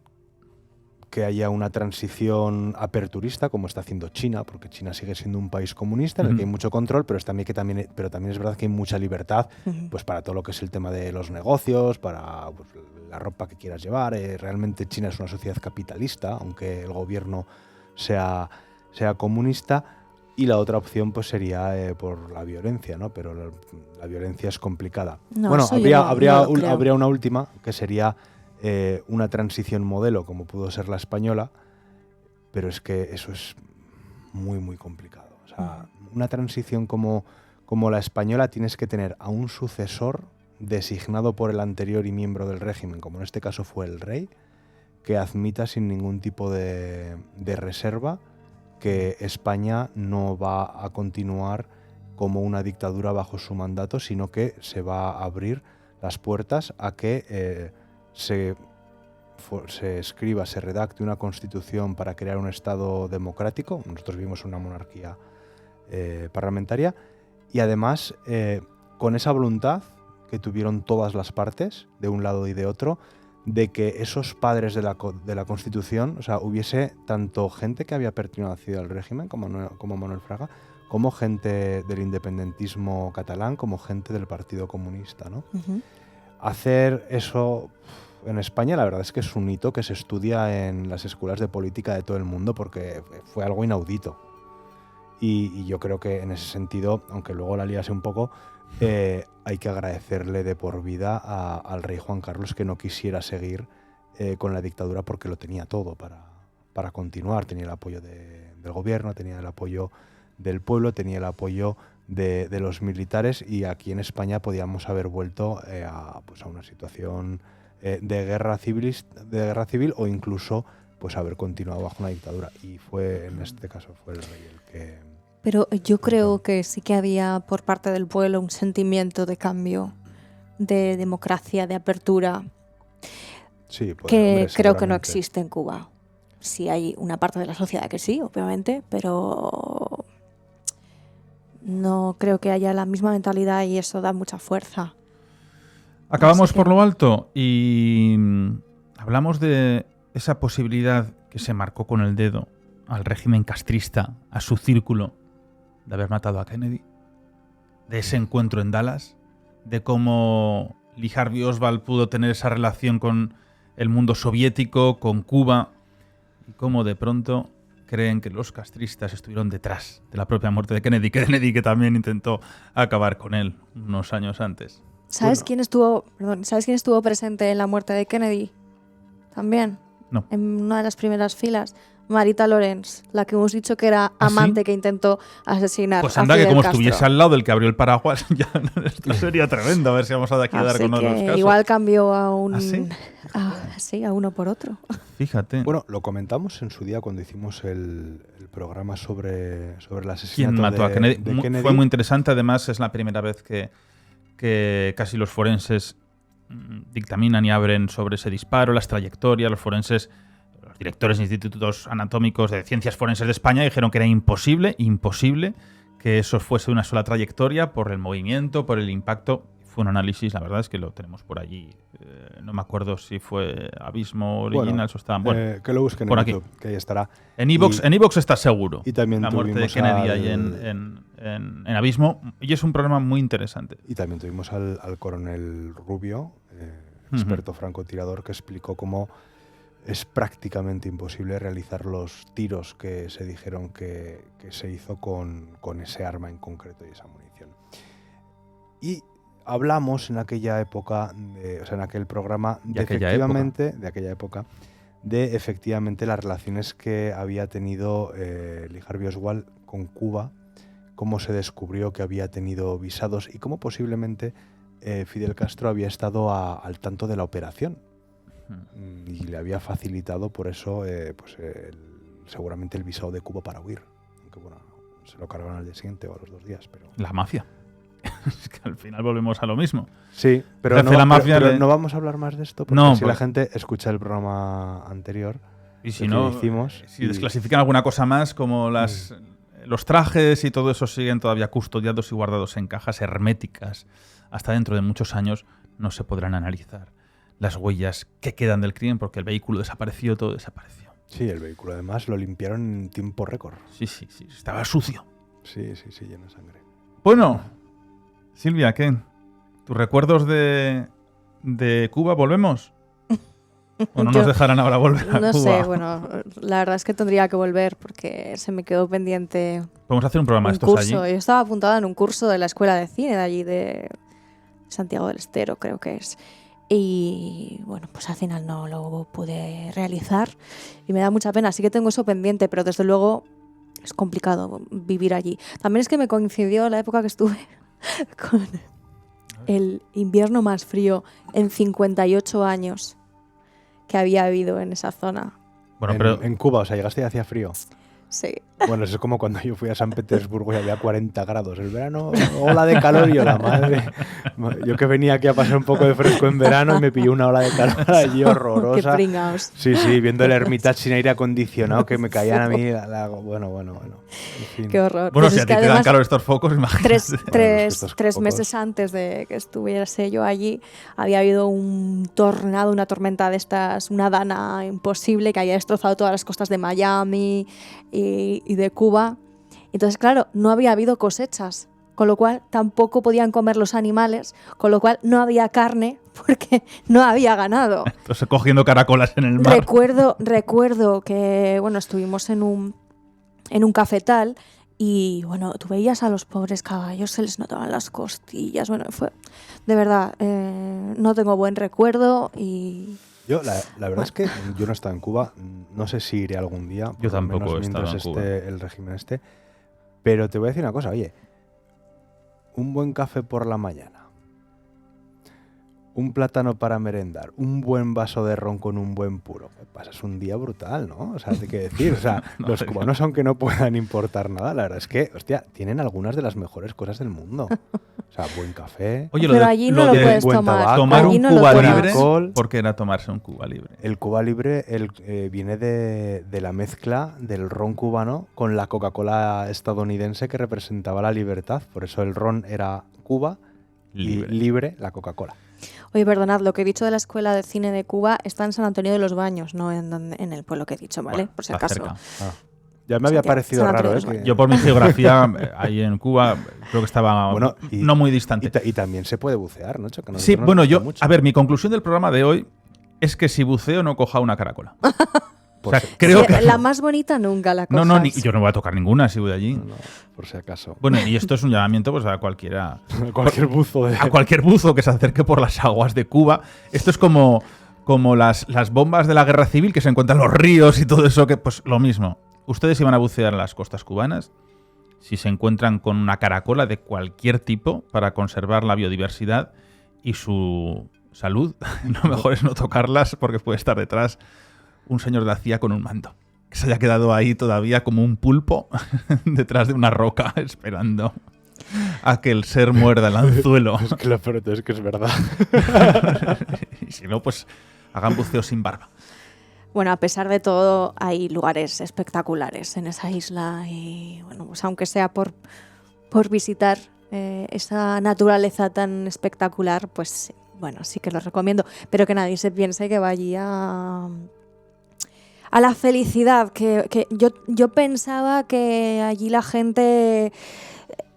que haya una transición aperturista, como está haciendo China, porque China sigue siendo un país comunista en el que hay mucho control, pero también es verdad que hay mucha libertad pues para todo lo que es el tema de los negocios, para pues, la ropa que quieras llevar. Realmente China es una sociedad capitalista, aunque el gobierno sea comunista. Y la otra opción pues sería por la violencia, ¿no? Pero la violencia es complicada. No, bueno, habría una última, que sería una transición modelo, como pudo ser la española, pero es que eso es muy, muy complicado. O sea, una transición como la española tienes que tener a un sucesor designado por el anterior y miembro del régimen, como en este caso fue el rey, que admita sin ningún tipo de reserva que España no va a continuar como una dictadura bajo su mandato, sino que se va a abrir las puertas a que se escriba, se redacte una constitución para crear un Estado democrático. Nosotros vivimos una monarquía parlamentaria y además con esa voluntad que tuvieron todas las partes, de un lado y de otro, de que esos padres de la Constitución, o sea, hubiese tanto gente que había pertenecido al régimen, como Manuel Fraga, como gente del independentismo catalán, como gente del Partido Comunista, ¿no? Hacer eso en España, la verdad es que es un hito que se estudia en las escuelas de política de todo el mundo, porque fue algo inaudito. Y yo creo que en ese sentido, aunque luego la liase un poco, hay que agradecerle de por vida al rey Juan Carlos que no quisiera seguir con la dictadura, porque lo tenía todo para continuar. Tenía el apoyo del gobierno, tenía el apoyo del pueblo, tenía el apoyo de los militares, y aquí en España podíamos haber vuelto a una situación de guerra civil o incluso pues haber continuado bajo una dictadura, y en este caso fue el rey el que... Pero yo creo que sí que había por parte del pueblo un sentimiento de cambio, de democracia, de apertura, Sí, pues, que hombre, creo que no seguramente. existe en Cuba. Sí hay una parte de la sociedad que sí, obviamente, pero no creo que haya la misma mentalidad y eso da mucha fuerza. Acabamos Así que- por lo alto y hablamos de esa posibilidad que se marcó con el dedo al régimen castrista, a su círculo, de haber matado a Kennedy, de ese encuentro en Dallas, de cómo Lee Harvey Oswald pudo tener esa relación con el mundo soviético, con Cuba, y cómo de pronto creen que los castristas estuvieron detrás de la propia muerte de Kennedy, que también intentó acabar con él unos años antes. ¿Sabes Bueno. quién estuvo presente en la muerte de Kennedy? También. No. En una de las primeras filas. Marita Lorenz, la que hemos dicho que era ¿Ah, sí? amante que intentó asesinar Pues a anda que Fidel como Castro. estuviese al lado del que abrió el paraguas, ya esto sería tremendo. A ver si vamos a de aquí a dar Así con uno de los que casos. igual cambió a un... ¿Ah, sí? sí, a uno por otro. Fíjate. Bueno, lo comentamos en su día cuando hicimos el programa sobre el ¿Quién asesinato mató a Kennedy? de Kennedy. Fue muy interesante. Además, es la primera vez que casi los forenses dictaminan y abren sobre ese disparo, las trayectorias. Los forenses, los directores de institutos anatómicos de ciencias forenses de España dijeron que era imposible que eso fuese una sola trayectoria por el movimiento, por el impacto. Fue un análisis, la verdad es que lo tenemos por allí. No me acuerdo si fue Abismo Originals o estaban. Bueno, que lo busquen por en aquí. YouTube, que ahí estará. en iVoox está seguro. Y también La muerte de tuvimos Kennedy al- ahí en Abismo. Y es un programa muy interesante. Y también tuvimos al coronel Rubio, experto francotirador, que explicó cómo es prácticamente imposible realizar los tiros que se dijeron que se hizo con ese arma en concreto y esa munición. Y hablamos en aquella época, en aquel programa, de efectivamente las relaciones que había tenido Lee Harvey Oswald con Cuba, cómo se descubrió que había tenido visados y cómo posiblemente Fidel Castro había estado al tanto de la operación y le había facilitado por eso seguramente el visado de Cuba para huir. Aunque bueno, se lo cargaron al día siguiente o a los 2 días. Pero... La mafia. Es que al final volvemos a lo mismo. Sí, pero, Hace no, la mafia pero le- no vamos a hablar más de esto porque No, si la pues- gente escucha el programa anterior, Y si el que no, hicimos, si y- desclasifican alguna cosa más, como los trajes y todo eso siguen todavía custodiados y guardados en cajas herméticas, hasta dentro de muchos años no se podrán analizar las huellas que quedan del crimen porque el vehículo desapareció, todo desapareció. Sí, el vehículo además lo limpiaron en tiempo récord. Sí, estaba sucio. Sí, lleno de sangre. Bueno, Silvia, ¿qué? ¿Tus recuerdos de Cuba volvemos? ¿O no nos Yo- dejarán ahora volver a No Cuba? sé, bueno, la verdad es que tendría que volver porque se me quedó pendiente Podemos hacer un programa de un estos curso. allí. Yo estaba apuntada en un curso de la Escuela de Cine de allí de Santiago del Estero, creo que es. Y bueno, pues al final no lo pude realizar y me da mucha pena. Sí que tengo eso pendiente, pero desde luego es complicado vivir allí. También es que me coincidió la época que estuve con el invierno más frío en 58 años que había habido en esa zona. Bueno, en, pero en Cuba, o sea, llegaste y hacía frío. Sí. Bueno, eso es como cuando yo fui a San Petersburgo y había 40 grados. El verano, ola de calor y yo, la madre. Yo que venía aquí a pasar un poco de fresco en verano y me pilló una ola de calor allí Qué horrorosa. pringaos. Sí, viendo el Hermitage sin aire acondicionado que me caían a mí. Bueno. En fin. Qué horror. bueno, Pues si es a que ti te dan además, calor estos focos, imagínate. estos tres pocos. meses antes de que estuviese yo allí, había habido un tornado, una tormenta de estas, una dana imposible que había destrozado todas las costas de Miami y de Cuba. Entonces, claro, no había habido cosechas, con lo cual tampoco podían comer los animales, con lo cual no había carne porque no había ganado. Entonces, cogiendo caracolas en el mar. Recuerdo que, bueno, estuvimos en un cafetal y, bueno, tú veías a los pobres caballos, se les notaban las costillas. Bueno, fue, de verdad, no tengo buen recuerdo y... Yo, la verdad es que yo no he estado en Cuba. No sé si iré algún día. por Yo lo tampoco menos he estado mientras en Cuba. esté el régimen este. Pero te voy a decir una cosa, oye. un buen café por la mañana, un plátano para merendar, un buen vaso de ron con un buen puro, pasas un día brutal, ¿no? O sea, hay que decir, o sea, No, los cubanos, aunque no puedan importar nada, la verdad es que, hostia, tienen algunas de las mejores cosas del mundo. O sea, buen café. Oye, Pero allí no lo de puedes buen tomar. tabaco, tomar Allí un no lo Cuba tomas. libre, alcohol. ¿por qué era tomarse un Cuba libre? El Cuba Libre viene de la mezcla del ron cubano con la Coca-Cola estadounidense que representaba la libertad. Por eso el ron era Cuba Libre. y libre la Coca-Cola. Oye, perdonad, lo que he dicho de la Escuela de Cine de Cuba está en San Antonio de los Baños, no en el pueblo que he dicho, ¿vale? Bueno, Por si está acaso. cerca. Ya me había Santiago- parecido San Antonio raro, de los Baños. Yo por mi geografía, ahí en Cuba, creo que estaba Bueno, no muy distante. Y también se puede bucear, ¿no? Que a nosotros Sí, nos bueno, gusta yo, mucho. a ver, mi conclusión del programa de hoy es que si buceo no coja una caracola. O sea, Por si- creo Sí, que... la más bonita nunca la cojas. No, yo no voy a tocar ninguna si voy de allí. No, por si acaso. Bueno, y esto es un llamamiento pues a cualquiera, Cualquier buzo de... a cualquier buzo que se acerque por las aguas de Cuba. Esto es como las bombas de la guerra civil que se encuentran en los ríos y todo eso, que pues lo mismo. Ustedes iban a bucear en las costas cubanas, si se encuentran con una caracola de cualquier tipo para conservar la biodiversidad y su salud, lo mejor es no tocarlas porque puede estar detrás un señor de la CIA con un mando, que se haya quedado ahí todavía como un pulpo detrás de una roca esperando a que el ser muerda el anzuelo. Es que lo peor de todo es que es verdad. Y si no, pues hagan buceo sin barba. Bueno, a pesar de todo, hay lugares espectaculares en esa isla y, bueno, pues aunque sea por visitar esa naturaleza tan espectacular, pues, bueno, sí que lo recomiendo. Pero que nadie se piense que va allí a la felicidad, que yo pensaba que allí la gente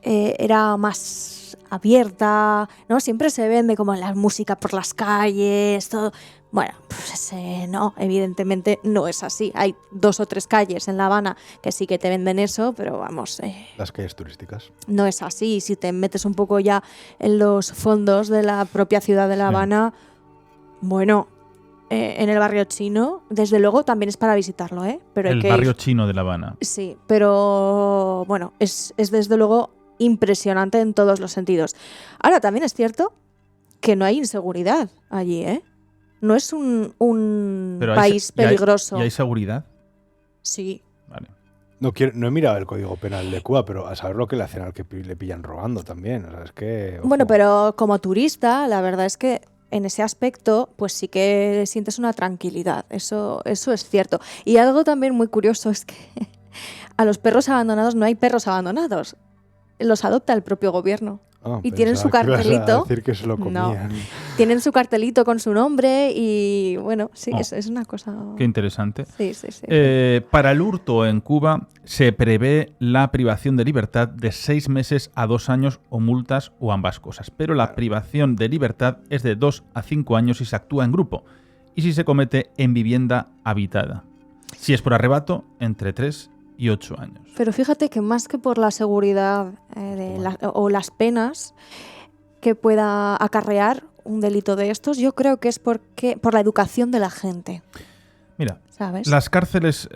era más abierta, ¿no? Siempre se vende como la música por las calles, todo. Bueno, pues no, evidentemente no es así. Hay 2 o 3 calles en La Habana que sí que te venden eso, pero vamos, Las calles turísticas. no es así. Si te metes un poco ya en los fondos de la propia ciudad de La Sí. Habana, bueno, en el barrio chino, desde luego también es para visitarlo, ¿eh? Pero hay El que barrio ir. chino de La Habana. Sí, pero bueno, es desde luego impresionante en todos los sentidos. Ahora, también es cierto que no hay inseguridad allí, ¿eh? No es un Pero país peligroso. ¿Y hay seguridad? Sí. Vale. No he mirado el Código Penal de Cuba, pero a saber lo que le hacen al que le pillan robando también. O sea, es que... ojo. Bueno, pero como turista, la verdad es que en ese aspecto, pues sí que sientes una tranquilidad. Eso es cierto. Y algo también muy curioso es que a los perros abandonados no hay perros abandonados. Los adopta el propio gobierno. Ah, y tienen su pensaba que ibas a cartelito. decir que se lo No. comían. Tienen su cartelito con su nombre y bueno, sí, Oh. es una cosa... Qué interesante. Sí. Para el hurto en Cuba se prevé la privación de libertad de 6 meses a 2 años o multas o ambas cosas. Pero la privación de libertad es de 2 a 5 años si se actúa en grupo y si se comete en vivienda habitada. Si es por arrebato, entre 3 y 8 años. Pero fíjate que más que por la seguridad o las penas que pueda acarrear un delito de estos, yo creo que es por la educación de la gente, Mira, ¿sabes? las cárceles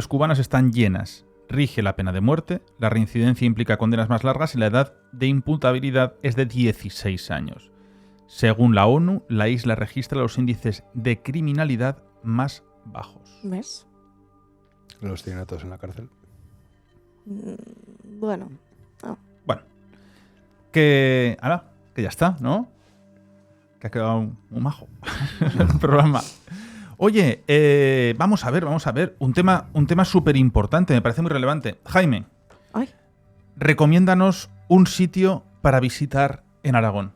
cubanas están llenas. Rige la pena de muerte, la reincidencia implica condenas más largas y la edad de imputabilidad es de 16 años. Según la ONU, la isla registra los índices de criminalidad más bajos. ¿Ves? Los tienen a todos en la cárcel. Bueno, Bueno, que ya está, ¿no? Que ha quedado un majo el programa. Oye, vamos a ver, un tema súper importante, me parece muy relevante. Jaime, ay, recomiéndanos un sitio para visitar en Aragón.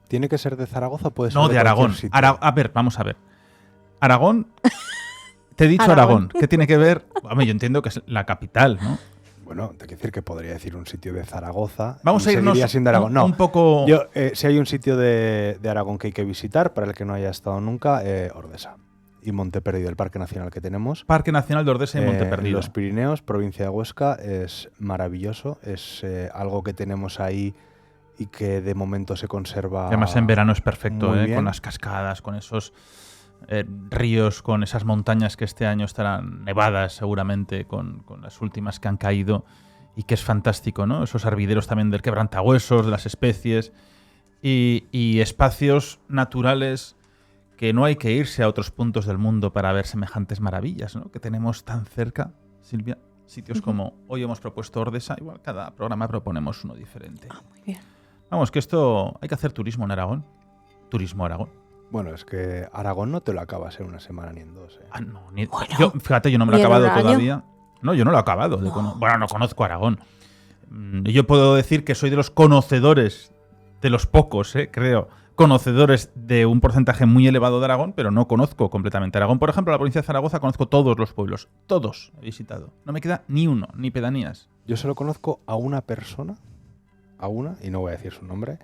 ¿Tiene que ser de Zaragoza o puede ser No, de Aragón. cualquier sitio? Vamos a ver. Aragón, te he dicho Aragón. ¿Qué tiene que ver? Hombre, yo entiendo que es la capital, ¿no? Bueno, te quiero decir que podría decir un sitio de Zaragoza. Vamos y a irnos seguiría siendo Aragón. No, un poco... yo, si hay un sitio de Aragón que hay que visitar, para el que no haya estado nunca, Ordesa. Y Monte Perdido, el parque nacional que tenemos. Parque Nacional de Ordesa y Monte En Perdido. los Pirineos, provincia de Huesca, es maravilloso. Es algo que tenemos ahí y que de momento se conserva. Además, en verano es perfecto, muy bien. con las cascadas, con esos ríos, con esas montañas que este año estarán nevadas seguramente, con las últimas que han caído y que es fantástico, ¿no? Esos hervideros también del quebrantahuesos, de las especies y espacios naturales que no hay que irse a otros puntos del mundo para ver semejantes maravillas, ¿no? Que tenemos tan cerca, Silvia. Sitios como hoy hemos propuesto Ordesa, igual cada programa proponemos uno diferente. Muy bien. Vamos, que esto hay que hacer turismo en Aragón. Turismo Aragón. Bueno, es que Aragón no te lo acabas en una semana ni en dos. Ah, no, ni, Bueno, fíjate, yo no me lo he ¿ni en acabado un año? todavía. No, yo no lo he acabado. Bueno, no conozco Aragón. Yo puedo decir que soy de los conocedores, de los pocos, creo, conocedores de un porcentaje muy elevado de Aragón, pero no conozco completamente Aragón. Por ejemplo, la provincia de Zaragoza conozco todos los pueblos. Todos he visitado. No me queda ni uno, ni pedanías. Yo solo conozco a una persona, y no voy a decir su nombre,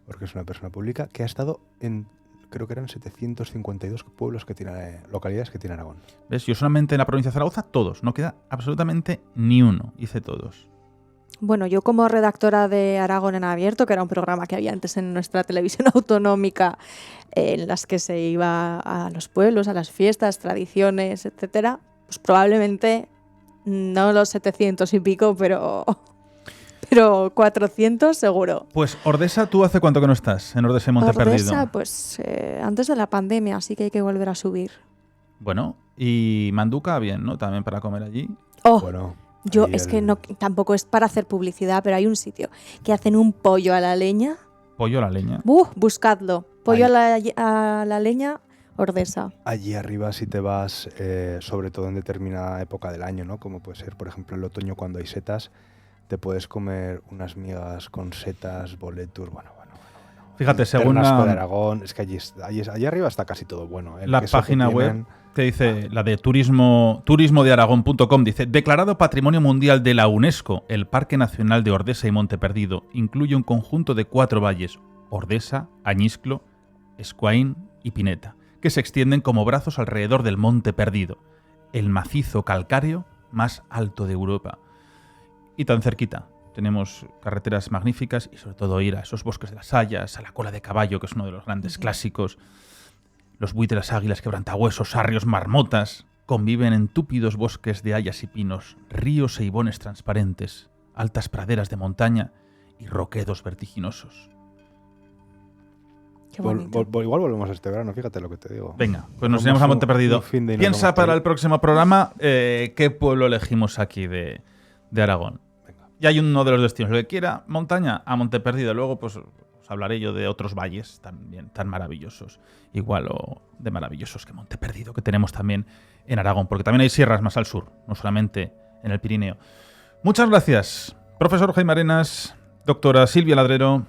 porque es una persona pública, que ha estado en, creo que eran 752 pueblos que tiene, localidades que tiene Aragón. ¿Ves? Yo solamente en la provincia de Zaragoza, todos. No queda absolutamente ni uno. Hice todos. Bueno, yo como redactora de Aragón en Abierto, que era un programa que había antes en nuestra televisión autonómica, en las que se iba a los pueblos, a las fiestas, tradiciones, etcétera, pues probablemente no los 700 y pico, pero 400 seguro. Pues Ordesa, ¿tú hace cuánto que no estás en Ordesa y Monteperdido? Ordesa, pues antes de la pandemia, así que hay que volver a subir. Bueno, y Manduca, bien, ¿no? También para comer allí. Oh, Bueno, yo ahí es que no, tampoco es para hacer publicidad, pero hay un sitio que hacen un pollo a la leña. Pollo a la leña. Buscadlo. Pollo a la leña, Ordesa. Allí arriba si te vas, sobre todo en determinada época del año, ¿no? Como puede ser, por ejemplo, el otoño cuando hay setas, te puedes comer unas migas con setas, boletus, bueno. Fíjate, según Ternasco de Aragón, es que allí arriba está casi todo bueno. La página web te dice, la de turismodearagón.com, dice: declarado Patrimonio Mundial de la UNESCO, el Parque Nacional de Ordesa y Monteperdido incluye un conjunto de 4 valles, Ordesa, Añisclo, Escuain y Pineta, que se extienden como brazos alrededor del Monte Perdido, el macizo calcáreo más alto de Europa. Y tan cerquita. Tenemos carreteras magníficas y sobre todo ir a esos bosques de las hayas, a la cola de caballo, que es uno de los grandes clásicos. Los buitres, águilas, quebrantahuesos, sarrios, marmotas conviven en túpidos bosques de hayas y pinos, ríos e ibones transparentes, altas praderas de montaña y roquedos vertiginosos. Qué bonito. Igual volvemos este verano, fíjate lo que te digo. Venga, pues nos iremos a Monteperdido. Piensa para el próximo programa qué pueblo elegimos aquí de Aragón. Y hay uno de los destinos, lo que quiera, montaña, a Monteperdido. Luego pues os hablaré yo de otros valles también tan maravillosos, igual o de maravillosos que Monteperdido, que tenemos también en Aragón, porque también hay sierras más al sur, no solamente en el Pirineo. Muchas gracias, profesor Jaime Arenas, doctora Silvia Ladrero.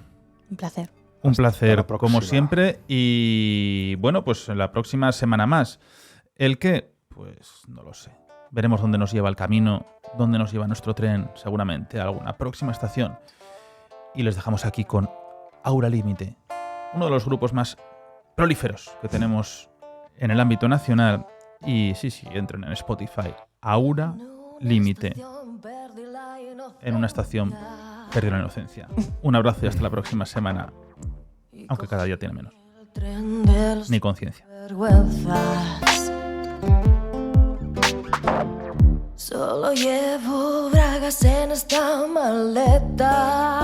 Un placer. Un placer, próxima. como siempre. Y bueno, pues la próxima semana más. ¿El qué? Pues no lo sé. Veremos dónde nos lleva el camino, dónde nos lleva nuestro tren, seguramente a alguna próxima estación. Y les dejamos aquí con Aura Límite, uno de los grupos más prolíferos que tenemos en el ámbito nacional. Y sí, entren en Spotify. Aura Límite. En una estación perdió la inocencia. Un abrazo y hasta la próxima semana. Aunque cada día tiene menos. Ni conciencia. Solo llevo bragas en esta maleta.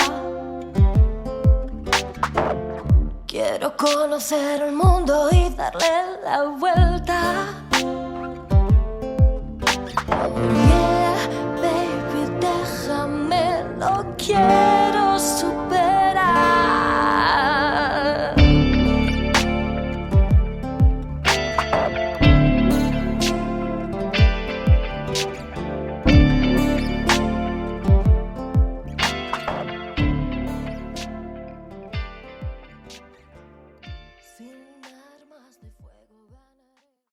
Quiero conocer el mundo y darle la vuelta. Yeah, baby, déjame lo quiero.